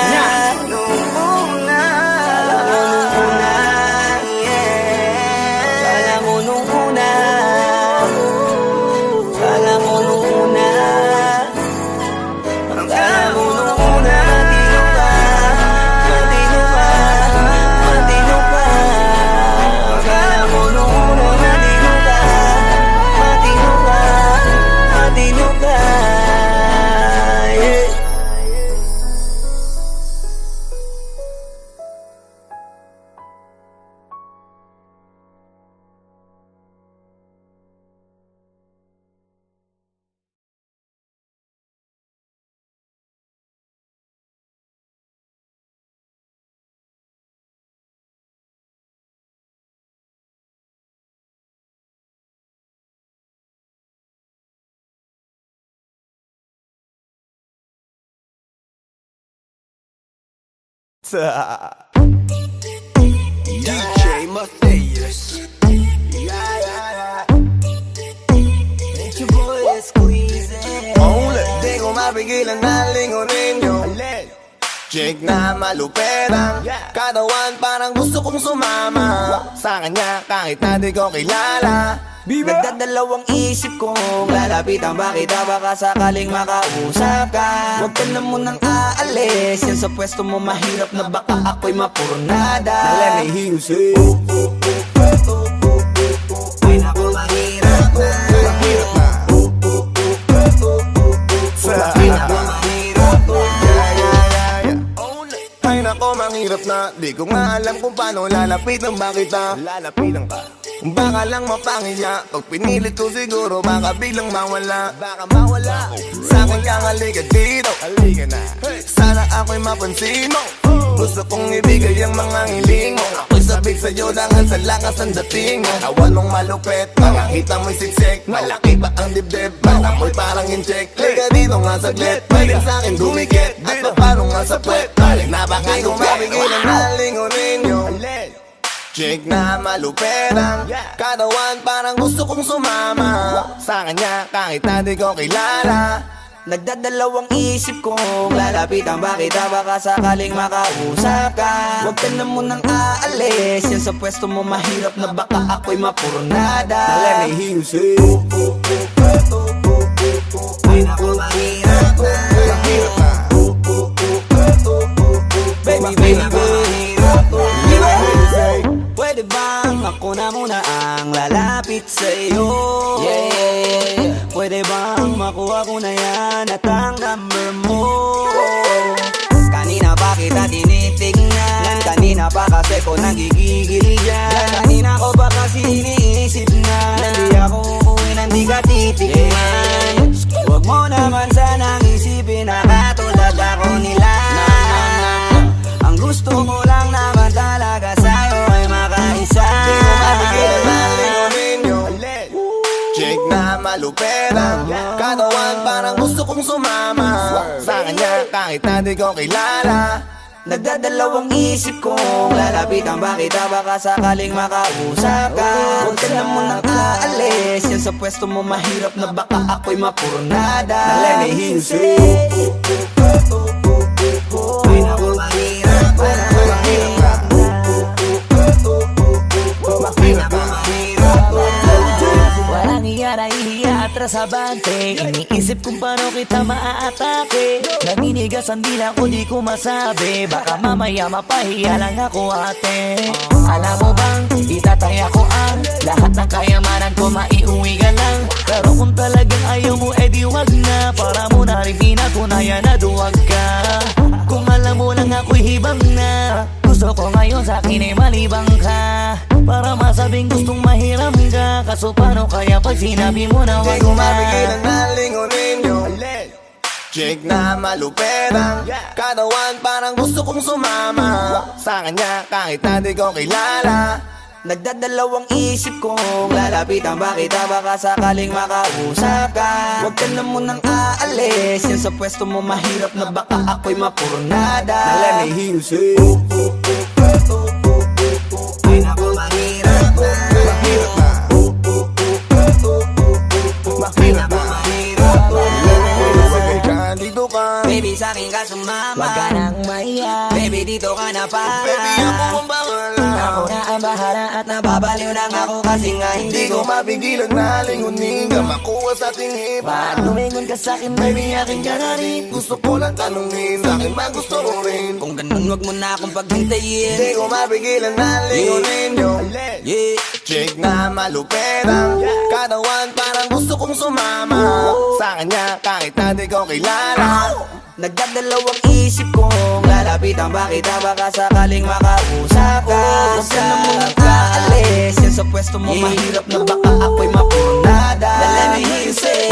DJ Mateus. Make your boy squeeze it. Only di ko mapigilan na lingunin yung chick na maluperang katawan, parang gusto kong sumama sa kanya kahit na di ko kilala. Nagdadalawang isip kong lalapitan ba kita, baka sakaling makausap ka. Huwag ka na munang aalis, yan sa pwesto mo mahirap na baka ako'y mapurnada. Let me hear you say ay naku mahirap na, mahirap na. ay naku mahirap na. Ay nako mahirap na, di ko nga alam kung paano lalapitan ba kita. Lalapitan ka baka lang mapangiya, pag pinilit ko siguro baka biglang mawala. Baka mawala sa akin kang halika dito, halika na. Sana ako'y mapansin mo, gusto kong ibigay ang mga hiling mo. Ako'y sabik sa'yo dahil sa lakas ang dating mo. Awan mong malupit, makakita mo'y siksik. Malaki ba ang dibdib, mata mo'y parang incheck. Liga dito nga saglit, pwede sa'kin dumikit. At paano nga sa puwet, balik na baka di ko mapigilan na lingunin yung chick na maluperang katawan, parang gusto kong sumama sa kanya kahit na di ko kilala. Nagdadalawang isip kong lalapitan ba kita, baka sakaling makausap ka. Huwag ka na munang aalis, yan sa pwesto mo mahirap na baka ako'y mapurnada. Let me hear you say ay naku mahirap na, mahirap na. baby baby. Pwede bang ako na muna ang lalapit sa'yo? Pwede bang makuha ko na yan at ang number mo? Kanina pa kita tinitignan, kanina pa kasi ko nagigigil dyan. Kanina ko pa kasi iniisip na hindi ako uuwi nang di ka titignan. Huwag mo naman sanang isipin na katulad ako nila. Ang gusto ko lang naman talaga sa'yo ay makaisa. Di ko mapigilan na lingunin yung chick na maluperang katawan, parang gusto kong sumama sa kanya kahit na di ko kilala. Nagdadalawang isip kong lalapitan ba kita, baka sakaling makausap ka. Huwag ka na munang aalis, yan sa pwesto mo mahirap na baka ako'y mapurnada. Let me hear you say ay naku mahirap na, mahirap na, mahirap na. Walang iya na ihiya atras abante, iniisip kung paano kita maaatake. Naninigas ang dila ko, di ko masabi, baka mamaya mapahiya lang ako ate. Alam mo bang, itatay ako ang lahat ng kayamanan ko, maiuwi ka lang. Pero kung talagang ayaw mo, edi wag na, para mo na rin pinatunayan na duwag ka. Kung alam mo lang ako'y hibang na, gusto ko ngayon sa akin ay malibang ka, para masabing gustong mahiram ka. Kaso paano kaya pag sinabi mo na wag di ko na? mapigilan na lingunin yung chick na maluperang katawan, parang gusto kong sumama sa kanya kahit na di ko kilala. Nagdadalawang isip kong lalapitan ba kita, baka sakaling makausap ka. Huwag ka na munang aalis, yan sa pwesto mo mahirap na baka ako'y mapurnada. Now let me hear you say ay naku mahirap na, mahirap na, mahirap na, mahirap na. Sagay ka, dito ka, baby sa'kin ka sumama. Huwag ka nang mahiya, baby dito ka na para. Baby ako ang bahala, ako na ang bahala at nababaliw lang ako kasi nga hindi ko mapigilan na lingunin ka makuha sa tingin. Ba't lumingon ka sa'kin, baby akin ka na rin. Gusto ko lang tanungin, sa'kin ba gusto mo rin? Kung ganun wag mo na akong paghintayin. Hindi ko mapigilan na lingunin yung chick na malupetang katawan, parang gusto kong sumama sa kanya kahit na di ko kilala. Nagdadalawang isip kong lalapitan ba kita, baka sakaling makausap ka. Huwag ka na munang kaalis, yan sa pwesto mo mahirap na baka ako'y mapurnada. Let me hear you say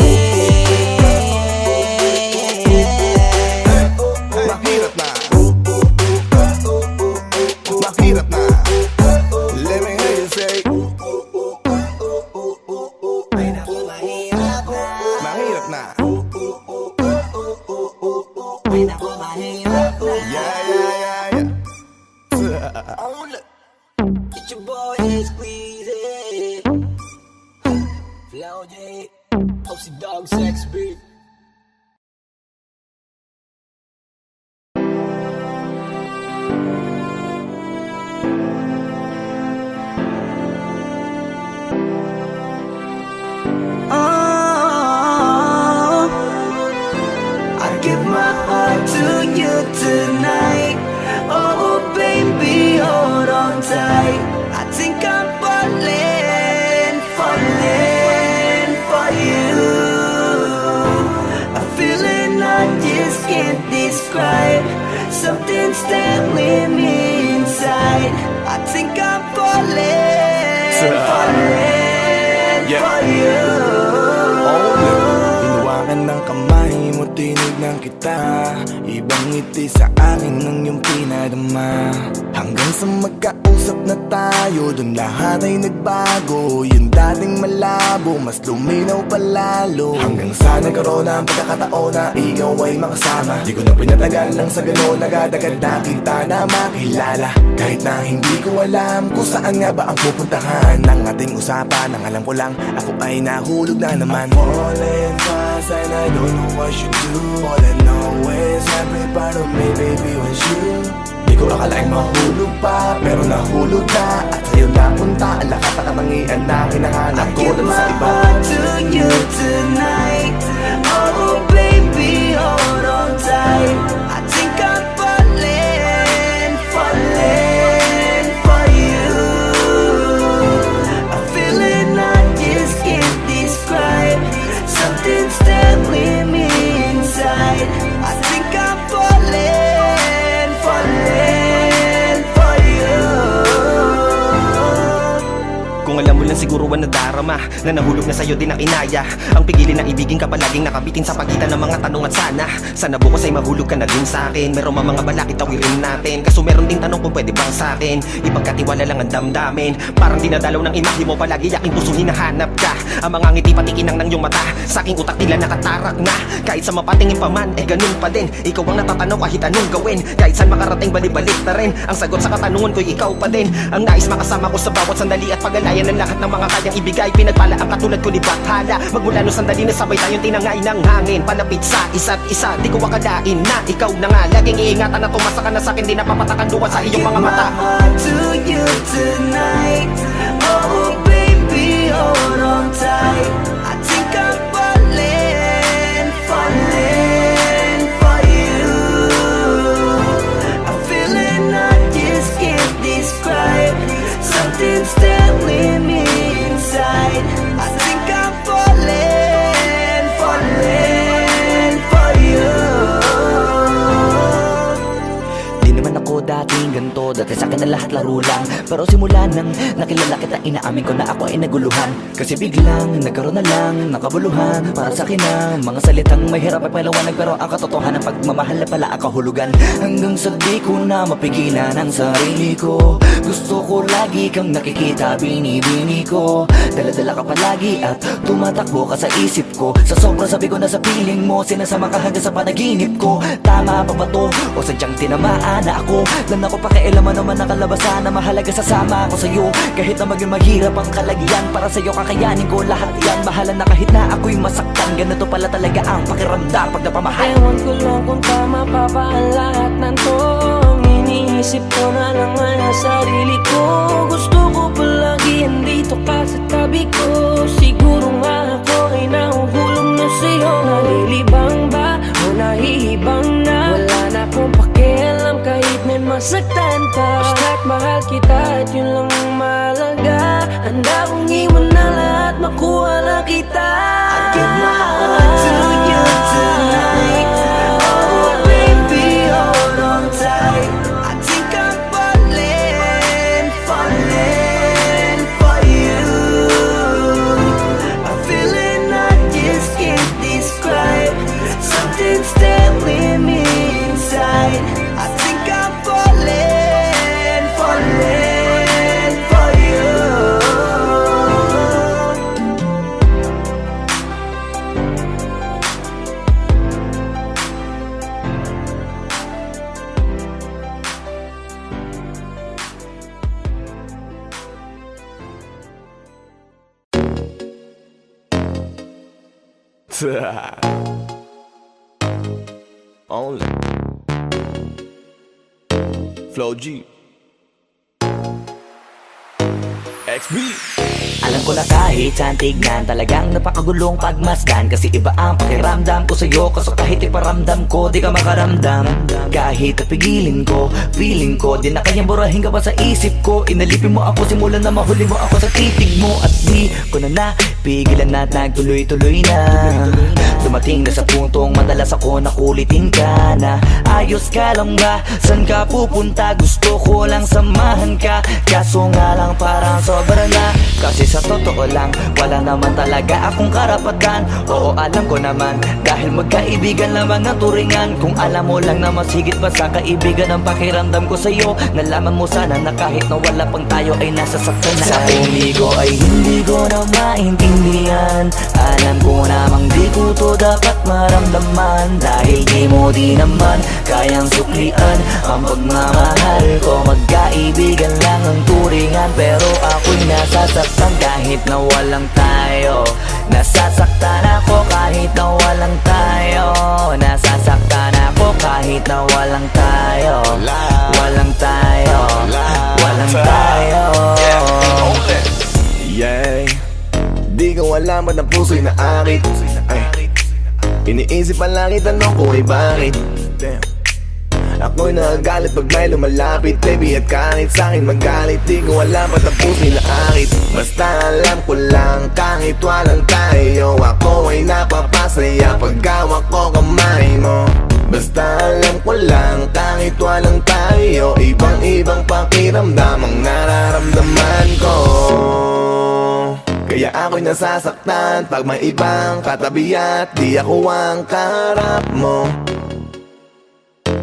mahirap na, mahirap na. Let me hear you say mahirap na, mahirap na. Get your boy squeezy Flow J Posey Dog Sex Beat. Give my heart to you tonight. Oh baby, hold on tight. I think I'm falling, falling for you. A feeling I just can't describe. Something's staring me inside. I think I'm falling, falling for you. Hinawakan ng kamay mo, tinignan kita. Ibang ngiti sa akin ng iyong pinadama. Hanggang sa magkausap na tayo, dun lahat ay nagbago. Yung dating malabo, mas luminaw palalo. Hanggang sa nagkaroon ng pagkakataon na ikaw ay makasama. Di ko na pinatagal lang sa gano'n, nagadagad na kita na makilala. Kahit na hindi ko alam kung saan nga ba ang pupuntahan ng ating usapan. Ang alam ko lang, ako ay nahulog na naman. I'm falling fast and I don't know what you do. All I know is every part of me, baby, was you. Di ko akalaing mahulog pa, pero nahulog na. At sa'yo napunta, ang lahat ng katangian na hinahanap ko lang sa iba. I give my heart to you tonight. Oh baby, hold on tight. I think I'm falling, falling for you. A feeling I just can't describe. Something's staring me inside. I think I'm falling, falling for you. Kung alam mo lang siguro ang nadarama na nahulog na sa'yo din ang inaya. Ang pigilin na ibigin ka palaging nakabitin sa pagitan ng mga tanong at sana bukas ay mahulog ka na din sa'kin. Meron mga balakid tawirin natin, kaso meron ding tanong kung pwede bang sa'kin ipagkatiwala lang ang damdamin. Parang dinadalaw ng imahe mo, palagi aking puso hinahanap ka. Ang mga ngiti patikinang ng iyong mata, sa aking utak tila nakatarak na. Kahit sa mapatingin pa man, ganun pa din. Ikaw ang natatanaw kahit anong gawin. Kahit saan makarating, balibalik na rin. Ang sagot sa katanungan ko'y ikaw pa din. Ang nais makasama ko sa bawat sandali at pag-alayan ng lahat ng mga kayang ibigay. Pinagpala ang katulad ko ni Bathala. Magmula no sandali na sabay tayong tinangay ng hangin. Palapit sa isa't isa, di ko akalain na ikaw na nga. Laging iingatan na tumasa ka na sa'kin, di napapatakan duwa sa iyong mga mata. I give my heart to you tonight. Oh baby, hold on tight. I think I'm falling, falling for you. A feeling I just can't describe. Something's staring me inside. I think I'm falling, falling for you. Di naman ako dating to. Dati sa'kin na lahat laro lang, pero simula nang nakilala kita, inaamin ko na ako ay naguluhan. Kasi biglang nagkaroon na lang nakabuluhan. Para sa'kin ang mga salitang mahirap ay paliwanag, pero ang katotohanan pagmamahal na pala ang kahulugan. Hanggang sa di ko na mapigilan ang sarili ko, gusto ko lagi kang nakikita, binibini ko. Dala-dala ka palagi at tumatakbo ka sa isip ko. Sa sobrang sabi ko na sa piling mo, sinasama ka hanggang sa panaginip ko. Tama pa ba to? O sadyang tinamaan na ako? Lan ako pakialaman naman ang kalabasan na mahalaga, sasama ako sa'yo. Kahit na maging maghirap ang kalagyan, para sa'yo kakayanin ko lahat yan. Mahala na kahit na ako'y masaktan, ganito pala talaga ang pakiramdam pag napamahal. Ewan ko lang kung tama pa ba ang lahat ng to. Iniisip ko na lang ang sarili ko. Gusto ko palagi andito ka sa tabi ko. Siguro nga ako ay nahuhulog na sa'yo. Nalilibang ba o nahihibang na? Wala na akong pakialam kahit may masaktan pa. Basta't mahal kita at yun lang ang mahalaga. Handa kong iwan na lahat, makuha lang kita. I give my heart to you tonight. Oh baby, hold on tight. I think I'm falling, falling for you. A feeling I just can't describe. Something's telling me inside. I think I'm falling, falling for you. Only Flow G XB. Alam ko na kahit saan tignan, talagang napakagulong pagmasdan. Kasi iba ang pakiramdam ko sa'yo, kaso kahit iparamdam ko, di ka makaramdam. Kahit napigilin ko, feeling ko, di na kayang burahin ka pa sa isip ko. Inalipin mo ako, simulan na mahuli mo ako sa titig mo. At di ko na napigilan na nagtuloy-tuloy na. Dumating na sa puntong madalas ako nakulitin ka na. Ayos ka lang ba? San ka pupunta? Gusto ko lang samahan ka, kaso nga lang parang sobra na. Kasi sa totoo lang, wala naman talaga akong karapatan. Oo, alam ko naman, dahil magkaibigan lamang ang turingan. Kung alam mo lang na masigit pa sa kaibigan ang pakiramdam ko sa'yo, nalaman mo sana na kahit na wala pang tayo ay nasasaktan na. Sa umigo ay hindi ko na maintindihan. Alam ko namang di ko to dapat maramdaman, dahil di mo di naman kayang suklian ang pagmamahal ko. Magkaibigan lang ang turingan, pero ako'y nasasaktan kahit na walang tayo. Nasasaktan ako kahit na walang tayo. Nasasaktan ako kahit na walang tayo. Walang tayo. Walang tayo. Yeah. Di ko alam ba't ang puso'y naakit. Iniisip ang langit, tanong ko ay bakit. Damn. Ako'y nagagalit pag may lumalapit, baby, at kahit sa'kin magalit. Di ko alam ba't ang puso'y naakit. Basta alam ko lang kahit walang tayo, ako ay napapasaya pag hawak ko kamay mo. Basta alam ko lang kahit walang tayo, ibang-ibang pakiramdam ang nararamdaman ko. Kaya ako'y nasasaktan pag may ibang katabi at di ako ang kaharap mo.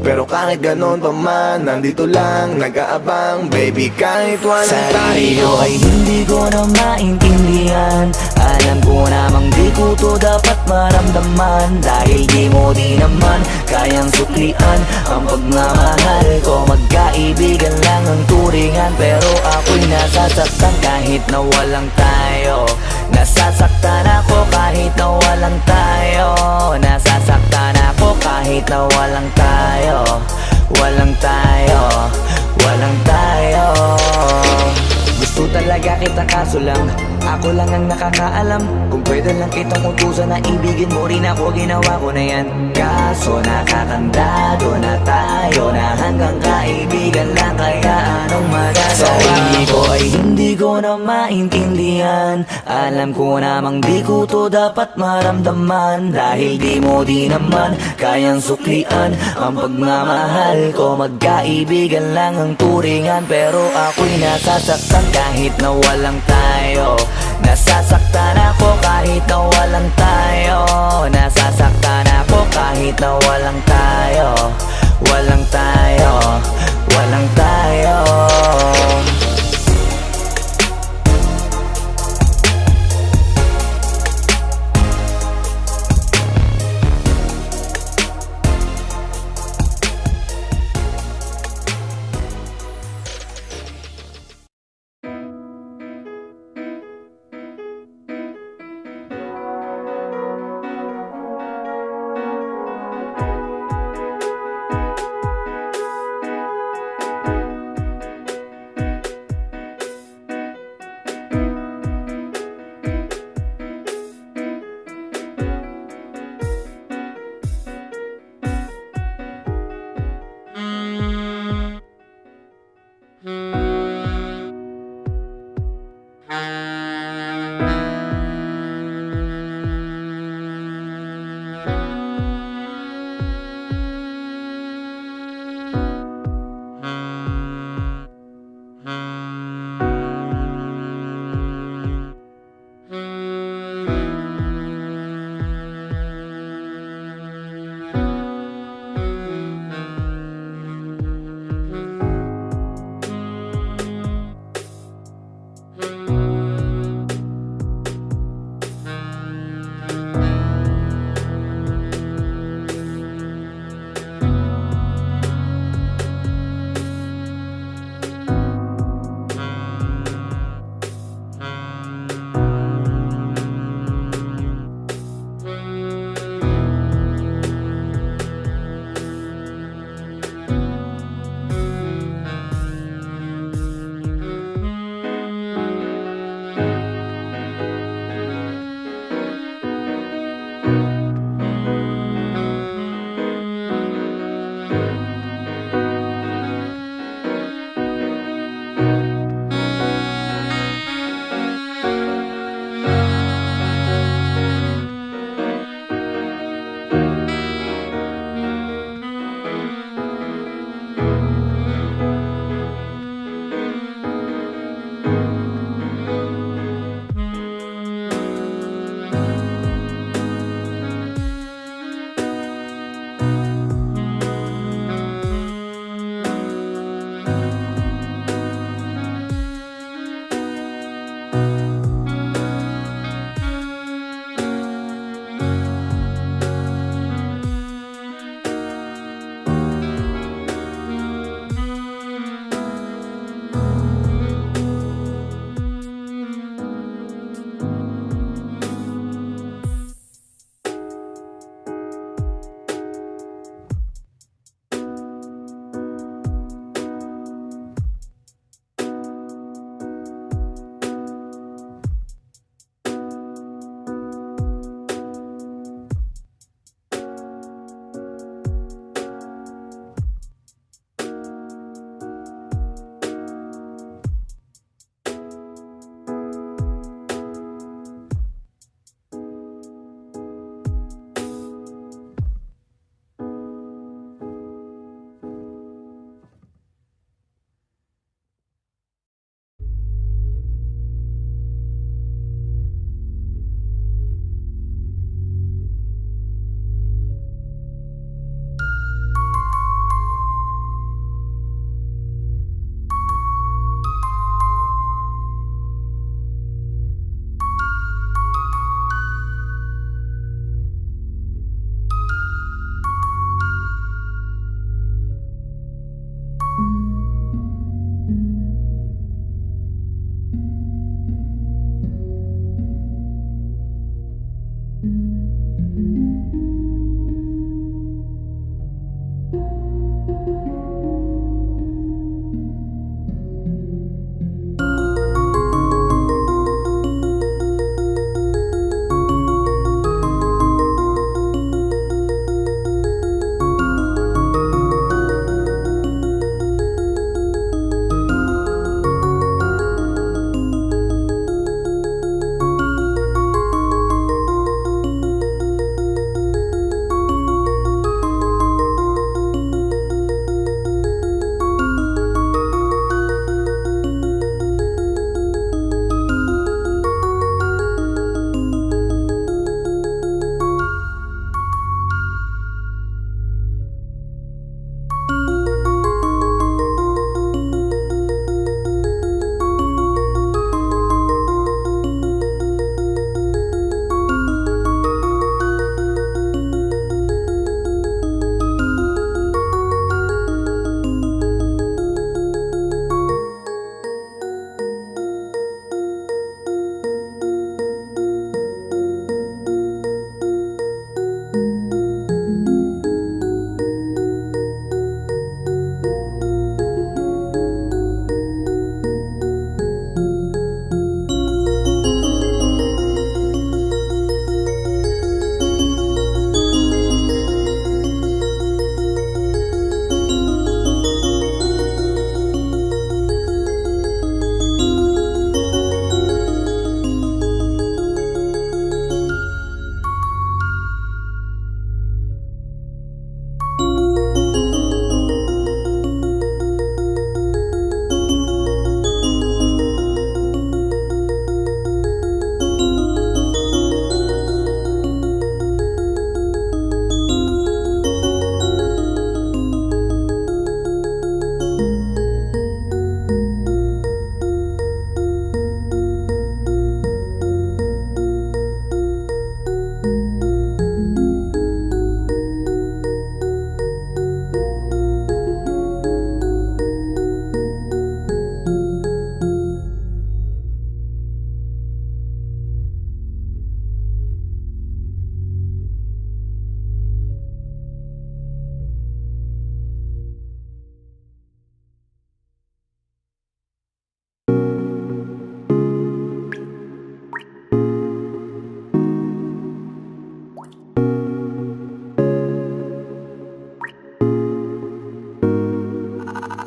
Pero kahit ganon pa man, nandito lang nag-aabang, baby, kahit walang tayo. Ay hindi ko na maintindihan. Alam ko namang di ko to dapat maramdaman, dahil di mo di naman kayang suklian ang pagmamahal ko. Magkaibigan lang ang turingan, pero ako'y nasasaktan kahit na walang tayo. Nasasaktan ako kahit na walang tayo. Nasasaktan ako kahit na walang tayo. Walang tayo. Walang tayo. Gusto talaga kita kaso lang ako lang ang nakakaalam. Kung pwede lang kitang utusan na ibigin mo rin ako, ginawa ko na yan. Kaso nakakandado na tayo na hanggang kaibigan lang, kaya anong magagawa? Sarili ko ay hindi ko na maintindihan. Alam ko namang di ko to dapat maramdaman, dahil di mo di naman kayang suklian ang pagmamahal ko. Magkaibigan lang ang turingan, pero ako'y nasasaktan kahit na walang tayo. Nasasaktan ako kahit na walang tayo. Nasasaktan ako kahit na walang tayo. Walang tayo, walang tayo.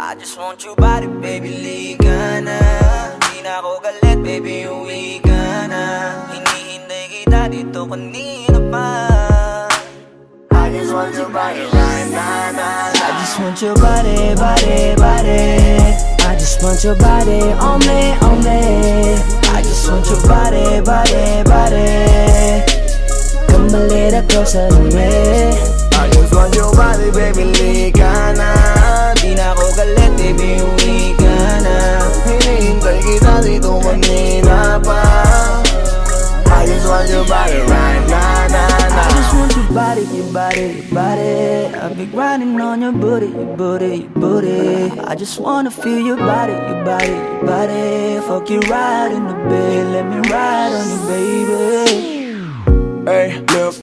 I just want your body, baby, liga na. Di na ako galit, baby, uwi ka na. Hinihintay kita dito kanina pa. I just want your body right now. I just want your body, body, body. I just want your body on me, on me. I just want your body, body, body. Come a little closer to me. I just want your body, baby, liga na. Di na ako galit, baby, uwi ka na. Hinihintay kita dito kanina pa. I just want your body right now, I just want your body, your body, your body. I've been grinding on your booty, your booty, your booty. I just wanna feel your body, your body, your body. Fuck you right in the bed, let me ride on you, baby. Hey, look.